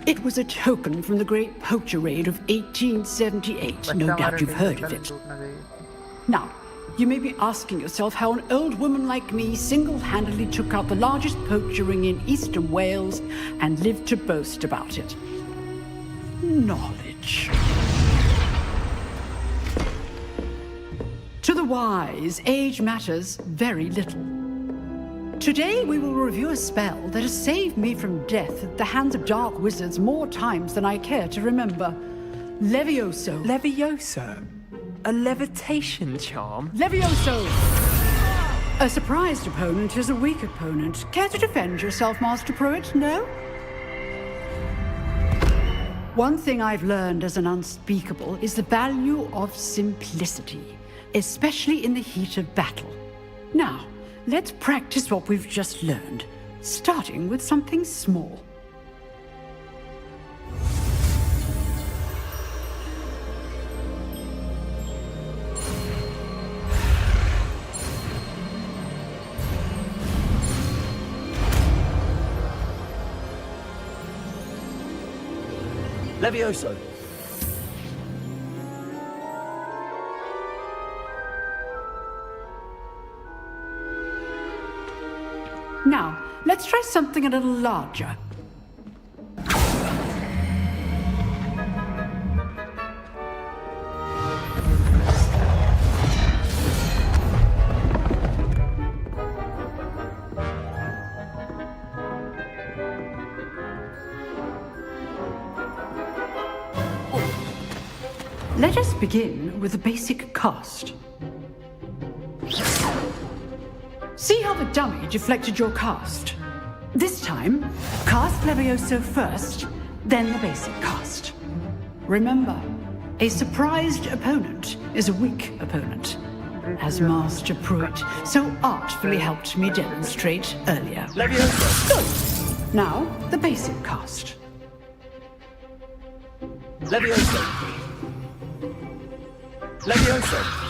It was a token from the Great Poacher Raid of 1878. No doubt you've heard of it. Now, you may be asking yourself how an old woman like me single-handedly took out the largest poacher ring in eastern Wales and lived to boast about it. Knowledge. To the wise, age matters very little. Today we will review a spell that has saved me from death at the hands of dark wizards more times than I care to remember. Levioso. Levioso? A levitation charm? Levioso! A surprised opponent is a weak opponent. Care to defend yourself, Master Pruitt? No? One thing I've learned as an unspeakable is the value of simplicity, especially in the heat of battle. Now, let's practice what we've just learned, starting with something small. Levioso. Now, let's try something a little larger. Let us begin with the basic cast. See how the dummy deflected your cast? This time, cast Levioso first, then the basic cast. Remember, a surprised opponent is a weak opponent, as Master Pruitt so artfully helped me demonstrate earlier. Levioso! Good. Now, the basic cast. Levioso! Levioso!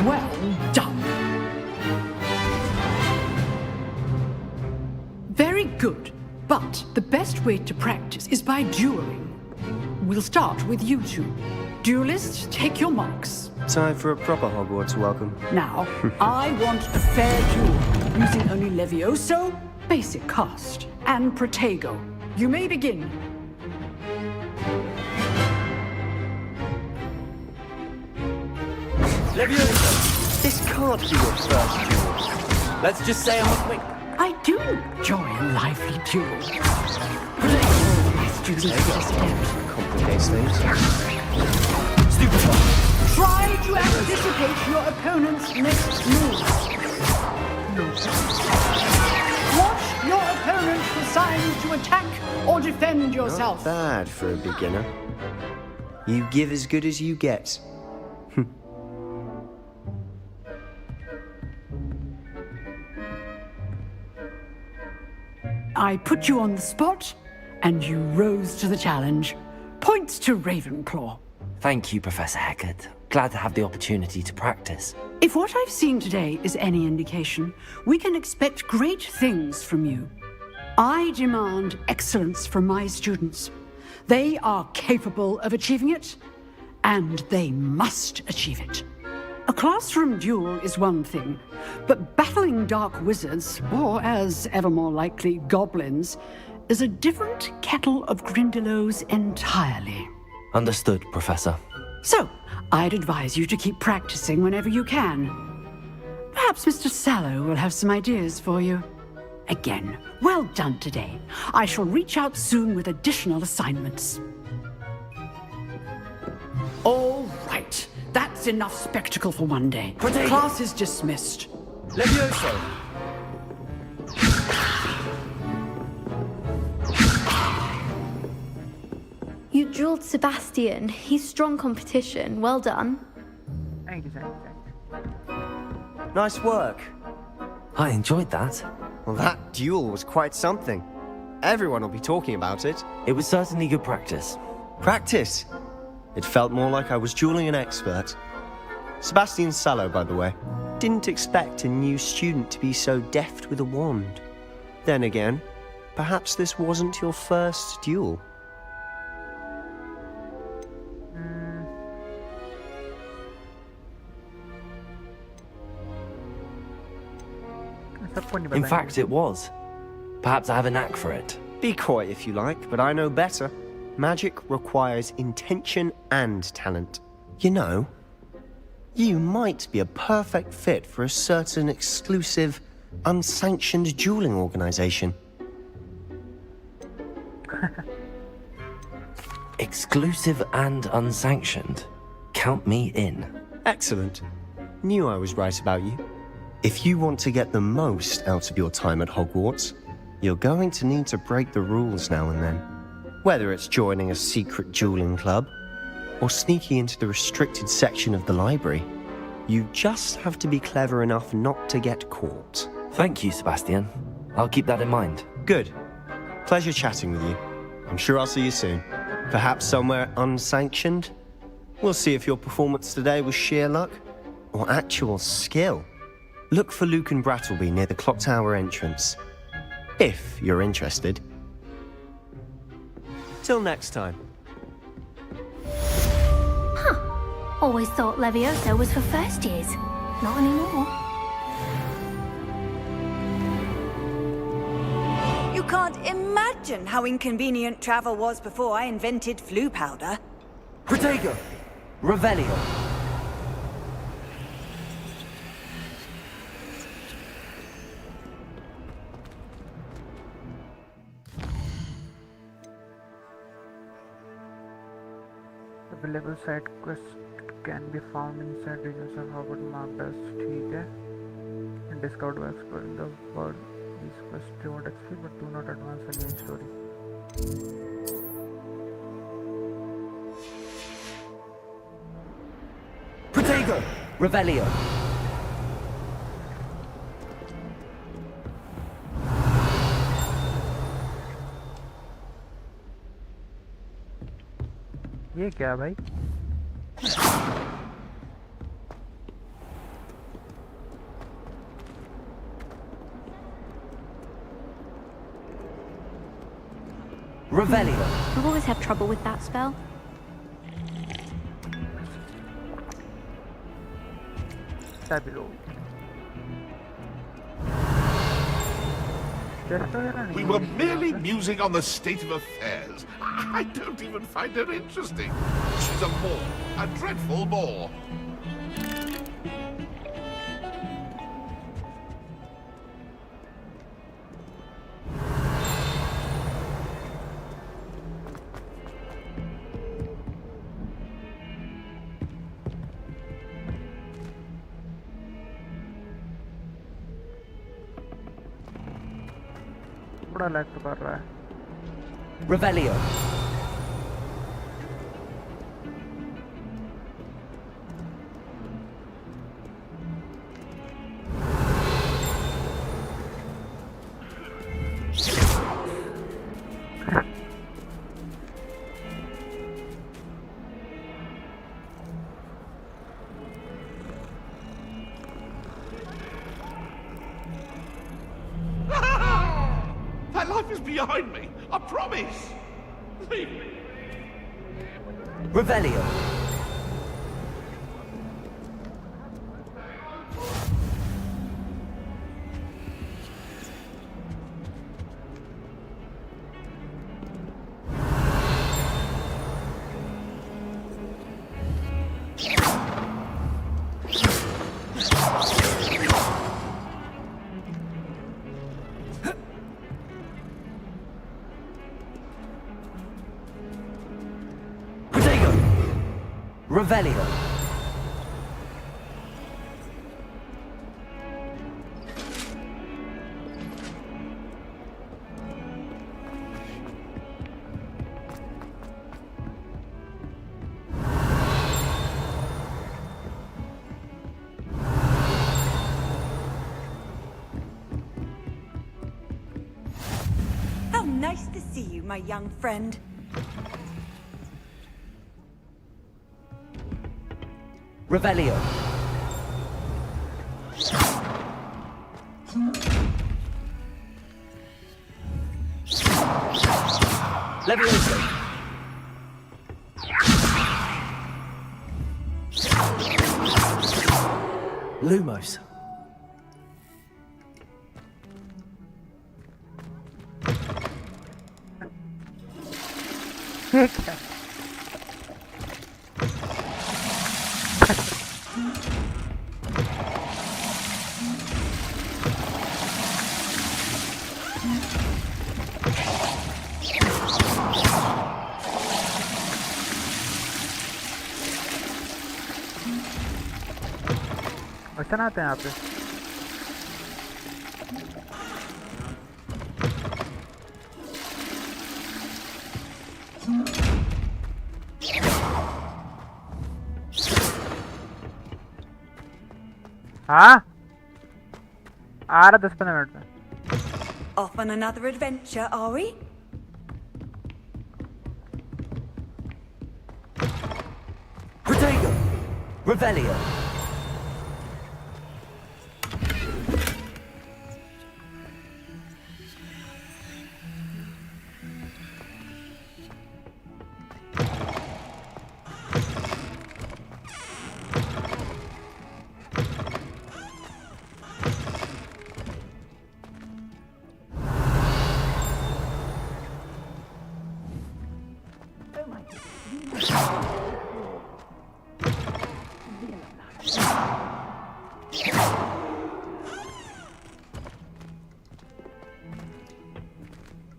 Well done. Very good. But the best way to practice is by dueling. We'll start with you two. Duelists, take your marks. Time for a proper Hogwarts welcome. Now, I want a fair duel, using only Levioso, basic cast, and Protego. You may begin. Levioso! This can't be your first duel. Let's just say I'm a quick. I do enjoy a lively duel. But I know my students participate. Complicates things. Stupefy! Try to anticipate your opponent's next move. Watch your opponent decide to attack or defend yourself. Not bad for a beginner. You give as good as you get. I put you on the spot, and you rose to the challenge. Points to Ravenclaw. Thank you, Professor Hecat. glad to have the opportunity to practice. If what I've seen today is any indication, we can expect great things from you. I demand excellence from my students. They are capable of achieving it, and they must achieve it. A classroom duel is one thing, but battling dark wizards, or as ever more likely, goblins, is a different kettle of Grindylows entirely. Understood, Professor. So, I'd advise you to keep practicing whenever you can. Perhaps Mr. Sallow will have some ideas for you. Again, well done today. I shall reach out soon with additional assignments. All right. That's enough spectacle for one day. Class is dismissed. Levioso! You drilled Sebastian. He's strong competition. Well done. Thank you. Nice work. I enjoyed that. Well, that duel was quite something. Everyone will be talking about it. It was certainly good practice. Practice? It felt more like I was dueling an expert. Sebastian Sallow, by the way. Didn't expect a new student to be so deft with a wand. Then again, perhaps this wasn't your first duel. In fact, it was. Perhaps I have a knack for it. Be coy if you like, but I know better. Magic requires intention and talent. You know, you might be a perfect fit for a certain exclusive, unsanctioned dueling organization. Exclusive and unsanctioned. Count me in. Excellent. Knew I was right about you. If you want to get the most out of your time at Hogwarts, you're going to need to break the rules now and then. Whether it's joining a secret dueling club, or sneaking into the restricted section of the library, you just have to be clever enough not to get caught. Thank you, Sebastian. I'll keep that in mind. Good. Pleasure chatting with you. I'm sure I'll see you soon. Perhaps somewhere unsanctioned? We'll see if your performance today was sheer luck, or actual skill. Look for Luke and Brattleby near the clock tower entrance. If you're interested. Till next time. Always thought Levioso was for first years. Not anymore. You can't imagine how inconvenient travel was before I invented flu powder. Protego! Revelio! Available side quest can be found inside regions of Hogwarts marked as ठीक है. And discovered by exploring the world. These quests reward XP but do not advance the main story. Protego! Revelio! ये क्या भाई? Revelio. I've always had trouble with that spell. Stabilo. We were merely musing on the state of affairs. I don't even find her interesting. She's a bore, a dreadful bore. बड़ा lag तो कर रहा है. Revelio. wife is behind me. I promise. Leave me. Revelio. Revelio. How nice to see you, my young friend. Revelio. Levioso. Lumos. Question आते हैं यहाँ पे। हाँ आ रहा 10-15 मिनट में। Off on another adventure, are we? Protego. Revelio.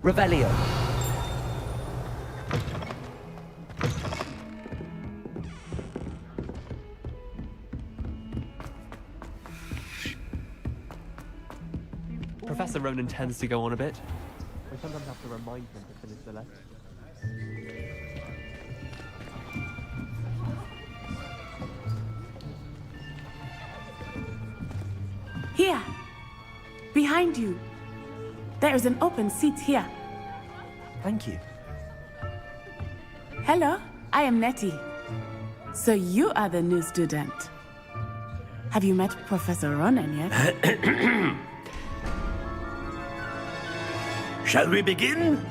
Revelio. Professor Ronan tends to go on a bit. I sometimes have to remind him to finish the lesson. Here, behind you. There is an open seat here. Thank you. Hello, I am Nettie. So you are the new student. Have you met Professor Ronan yet? Shall we begin?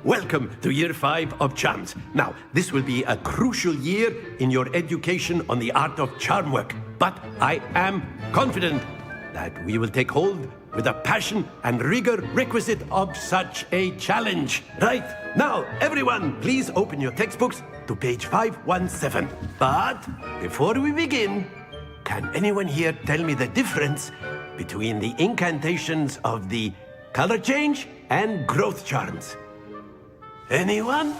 Welcome to Year 5 of Charms. Now, this will be a crucial year in your education on the art of charm work. But I am confident that we will take hold with the passion and rigor requisite of such a challenge. Right, now, everyone, please open your textbooks to page 517. But before we begin, can anyone here tell me the difference between the incantations of the color change and growth charms? Anyone?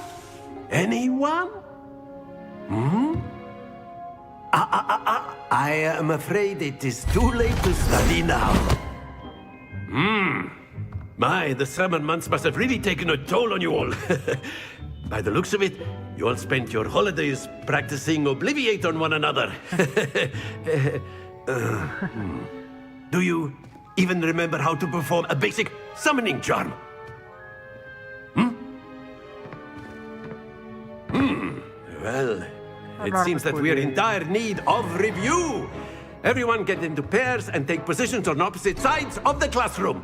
Anyone? I am afraid it is too late to study now. My, the summer months must have really taken a toll on you all. By the looks of it, you all spent your holidays practicing Obliviate on one another. Do you even remember how to perform a basic summoning charm? Well, it seems that we are in dire need of review. Everyone get into pairs and take positions on opposite sides of the classroom.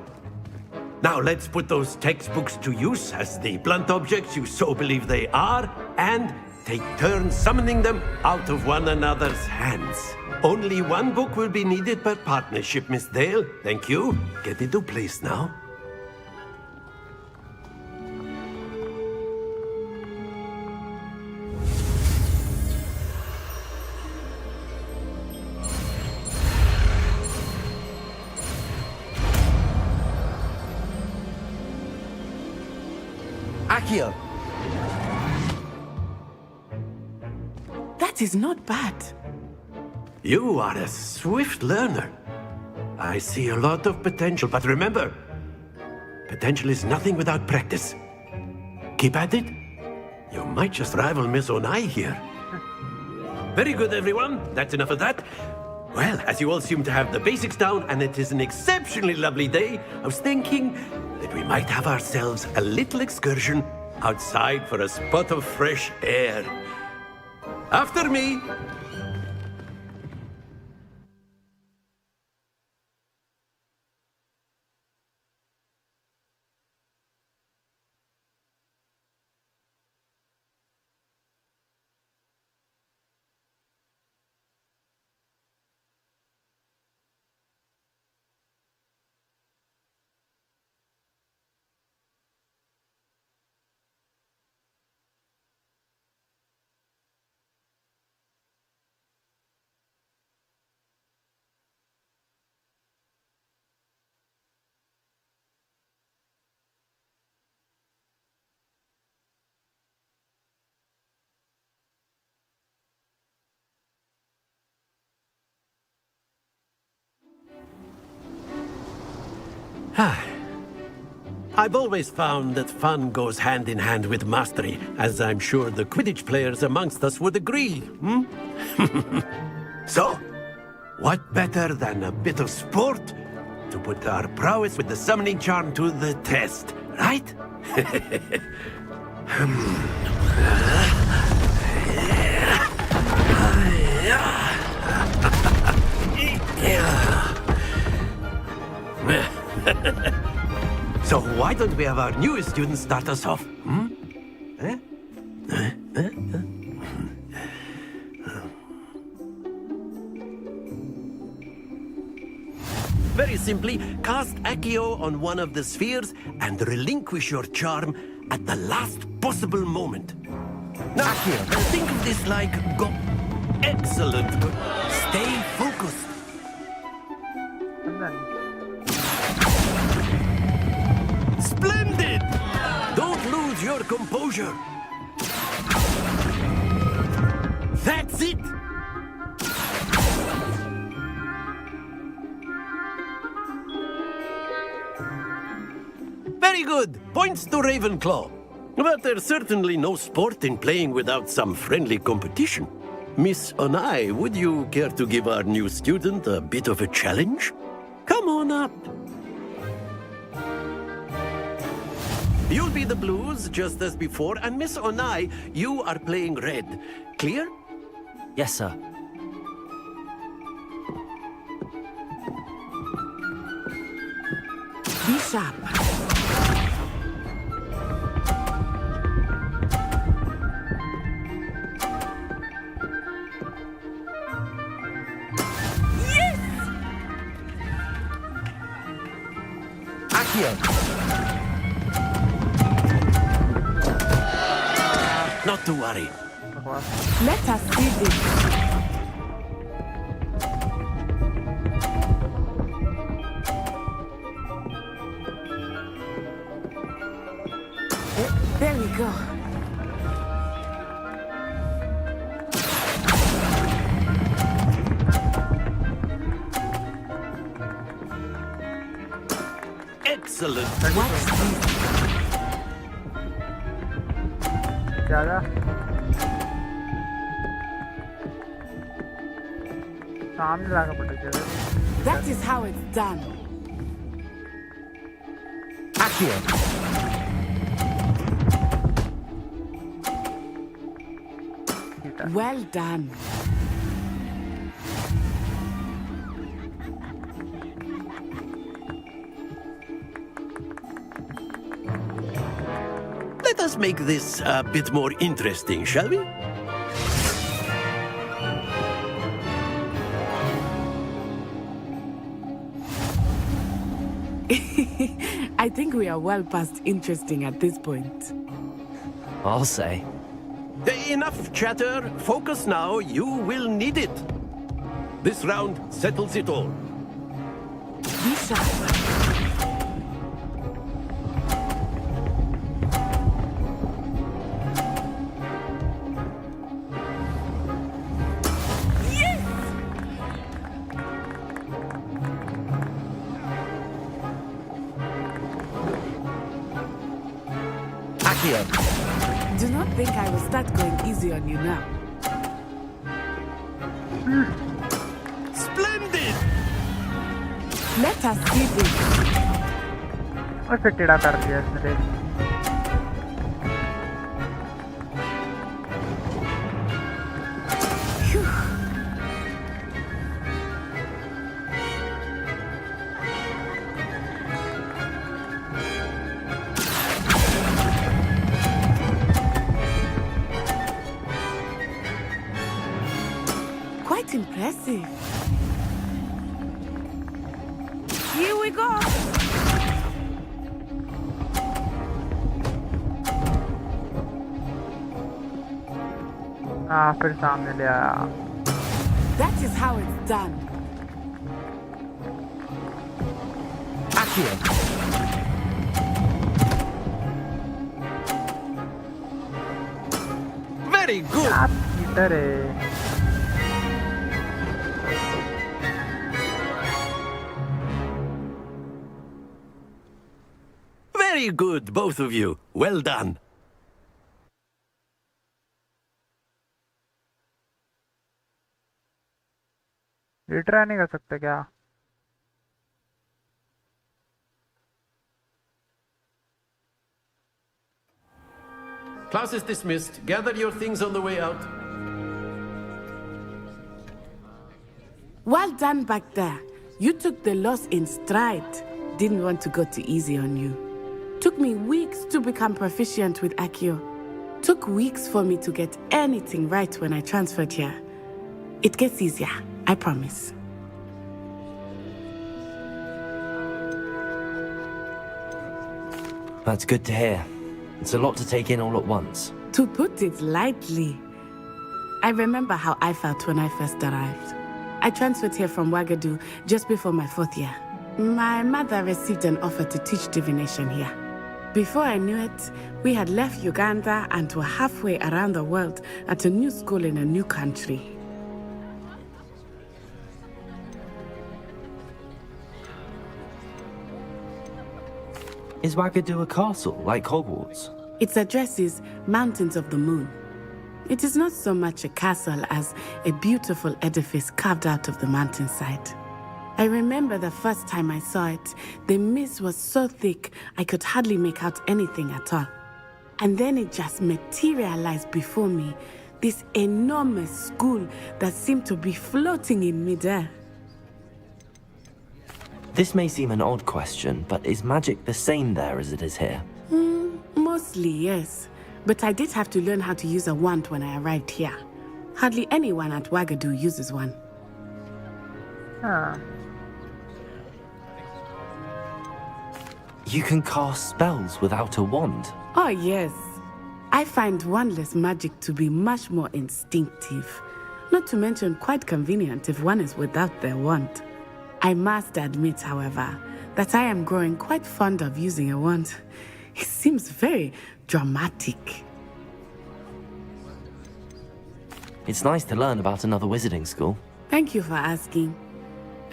Now let's put those textbooks to use as the blunt objects you so believe they are, and take turns summoning them out of one another's hands. Only one book will be needed per partnership, Miss Dale. Thank you. Get into place now. Akio! That is not bad. You are a swift learner. I see a lot of potential, but remember, potential is nothing without practice. Keep at it. You might just rival Miss Onai here. Very good, everyone. That's enough of that. Well, as you all seem to have the basics down, and it is an exceptionally lovely day, I was thinking that we might have ourselves a little excursion outside for a spot of fresh air. After me! I've always found that fun goes hand in hand with mastery, as I'm sure the Quidditch players amongst us would agree, So, what better than a bit of sport to put our prowess with the summoning charm to the test, right? So why don't we have our newest student start us off? Very simply, cast Accio on one of the spheres and relinquish your charm at the last possible moment. Now, think of this like go... Excellent. Stay focused. Splendid! Don't lose your composure. That's it! Very good. Points to Ravenclaw. But there's certainly no sport in playing without some friendly competition. Miss Onai, would you care to give our new student a bit of a challenge? Come on up. You'll be the blues, just as before, and Miss Onai, you are playing red. Clear? Yes, sir. Be sharp. Yes! Akio! Not to worry. Let us see this. There we go. Excellent. That is how it's done. Akio! Well done. us make this a bit more interesting, shall we? I think we are well past interesting at this point. I'll say. Enough chatter. Focus now. You will need it. This round settles it all. Be sharp. Do not think I will start going easy on you now. Splendid! Let us see this. और फिर टेढ़ा कर दिया इसने। Quite impressive. Here we go. फिर सामने ले आया। That is how it's done. Accio. Very good. Peter. Very good, both of you. Well done. Retry नहीं कर सकते क्या? Class is dismissed. Gather your things on the way out. Well done back there. You took the loss in stride. Didn't want to go too easy on you. Took me weeks to become proficient with Accio. Took weeks for me to get anything right when I transferred here. It gets easier, I promise. That's good to hear. It's a lot to take in all at once. To put it lightly, I remember how I felt when I first arrived. I transferred here from Ouagadougou just before my 4th year. My mother received an offer to teach divination here. Before I knew it, we had left Uganda and were halfway around the world at a new school in a new country. Is Ouagadougou a castle, like Hogwarts? Its address is Mountains of the Moon. It is not so much a castle as a beautiful edifice carved out of the mountainside. I remember the first time I saw it, the mist was so thick I could hardly make out anything at all. And then it just materialized before me, this enormous school that seemed to be floating in midair. This may seem an odd question, but is magic the same there as it is here? Mostly, yes. But I did have to learn how to use a wand when I arrived here. Hardly anyone at Ouagadougou uses one. You can cast spells without a wand? Oh, yes. I find wandless magic to be much more instinctive. Not to mention quite convenient if one is without their wand. I must admit, however, that I am growing quite fond of using a wand. It seems very dramatic. It's nice to learn about another wizarding school. Thank you for asking.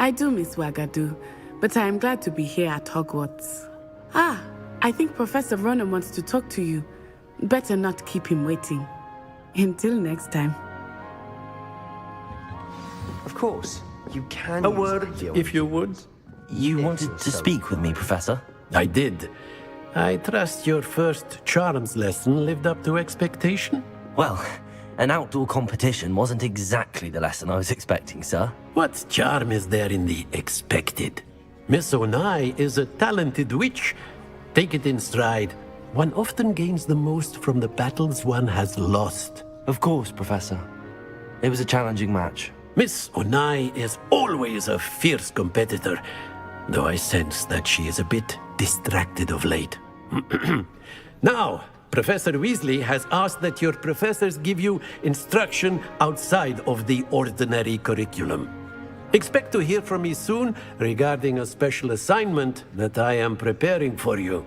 I do miss Ouagadougou, but I am glad to be here at Hogwarts. I think Professor Ronan wants to talk to you. Better not keep him waiting. Until next time. Of course, you can. A word, if you would. You wanted to speak with me, Professor? I did. I trust your first charms lesson lived up to expectation? Well, an outdoor competition wasn't exactly the lesson I was expecting, sir. What charm is there in the expected? Miss Onai is a talented witch. Take it in stride. one often gains the most from the battles one has lost. Of course, Professor. It was a challenging match. Miss Onai is always a fierce competitor, though I sense that she is a bit distracted of late. Now, Professor Weasley has asked that your professors give you instruction outside of the ordinary curriculum. Expect to hear from me soon regarding a special assignment that I am preparing for you.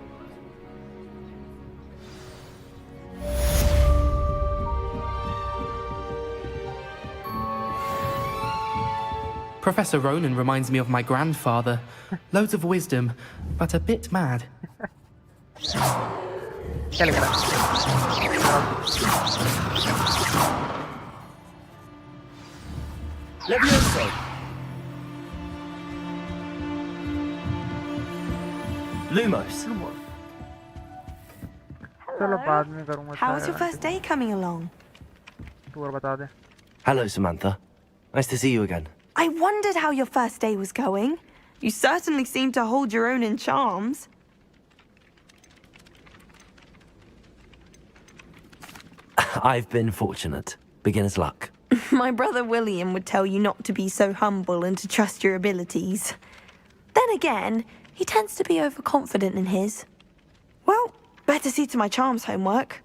Professor Ronan reminds me of my grandfather. Loads of wisdom, but a bit mad. Levioso! Lumos. How's your first day coming along? Hello, Samantha. Nice to see you again. I wondered how your first day was going. You certainly seem to hold your own in charms. I've been fortunate. Beginner's luck. My brother William would tell you not to be so humble and to trust your abilities. Then again, he tends to be overconfident in his. Well, better see to my charms homework.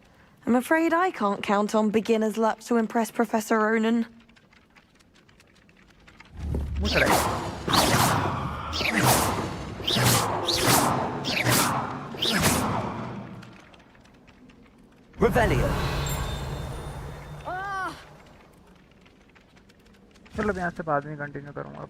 I'm afraid I can't count on beginner's luck to impress Professor Ronan. Revelio. चलो मैं यहाँ से बाद में continue करूँगा.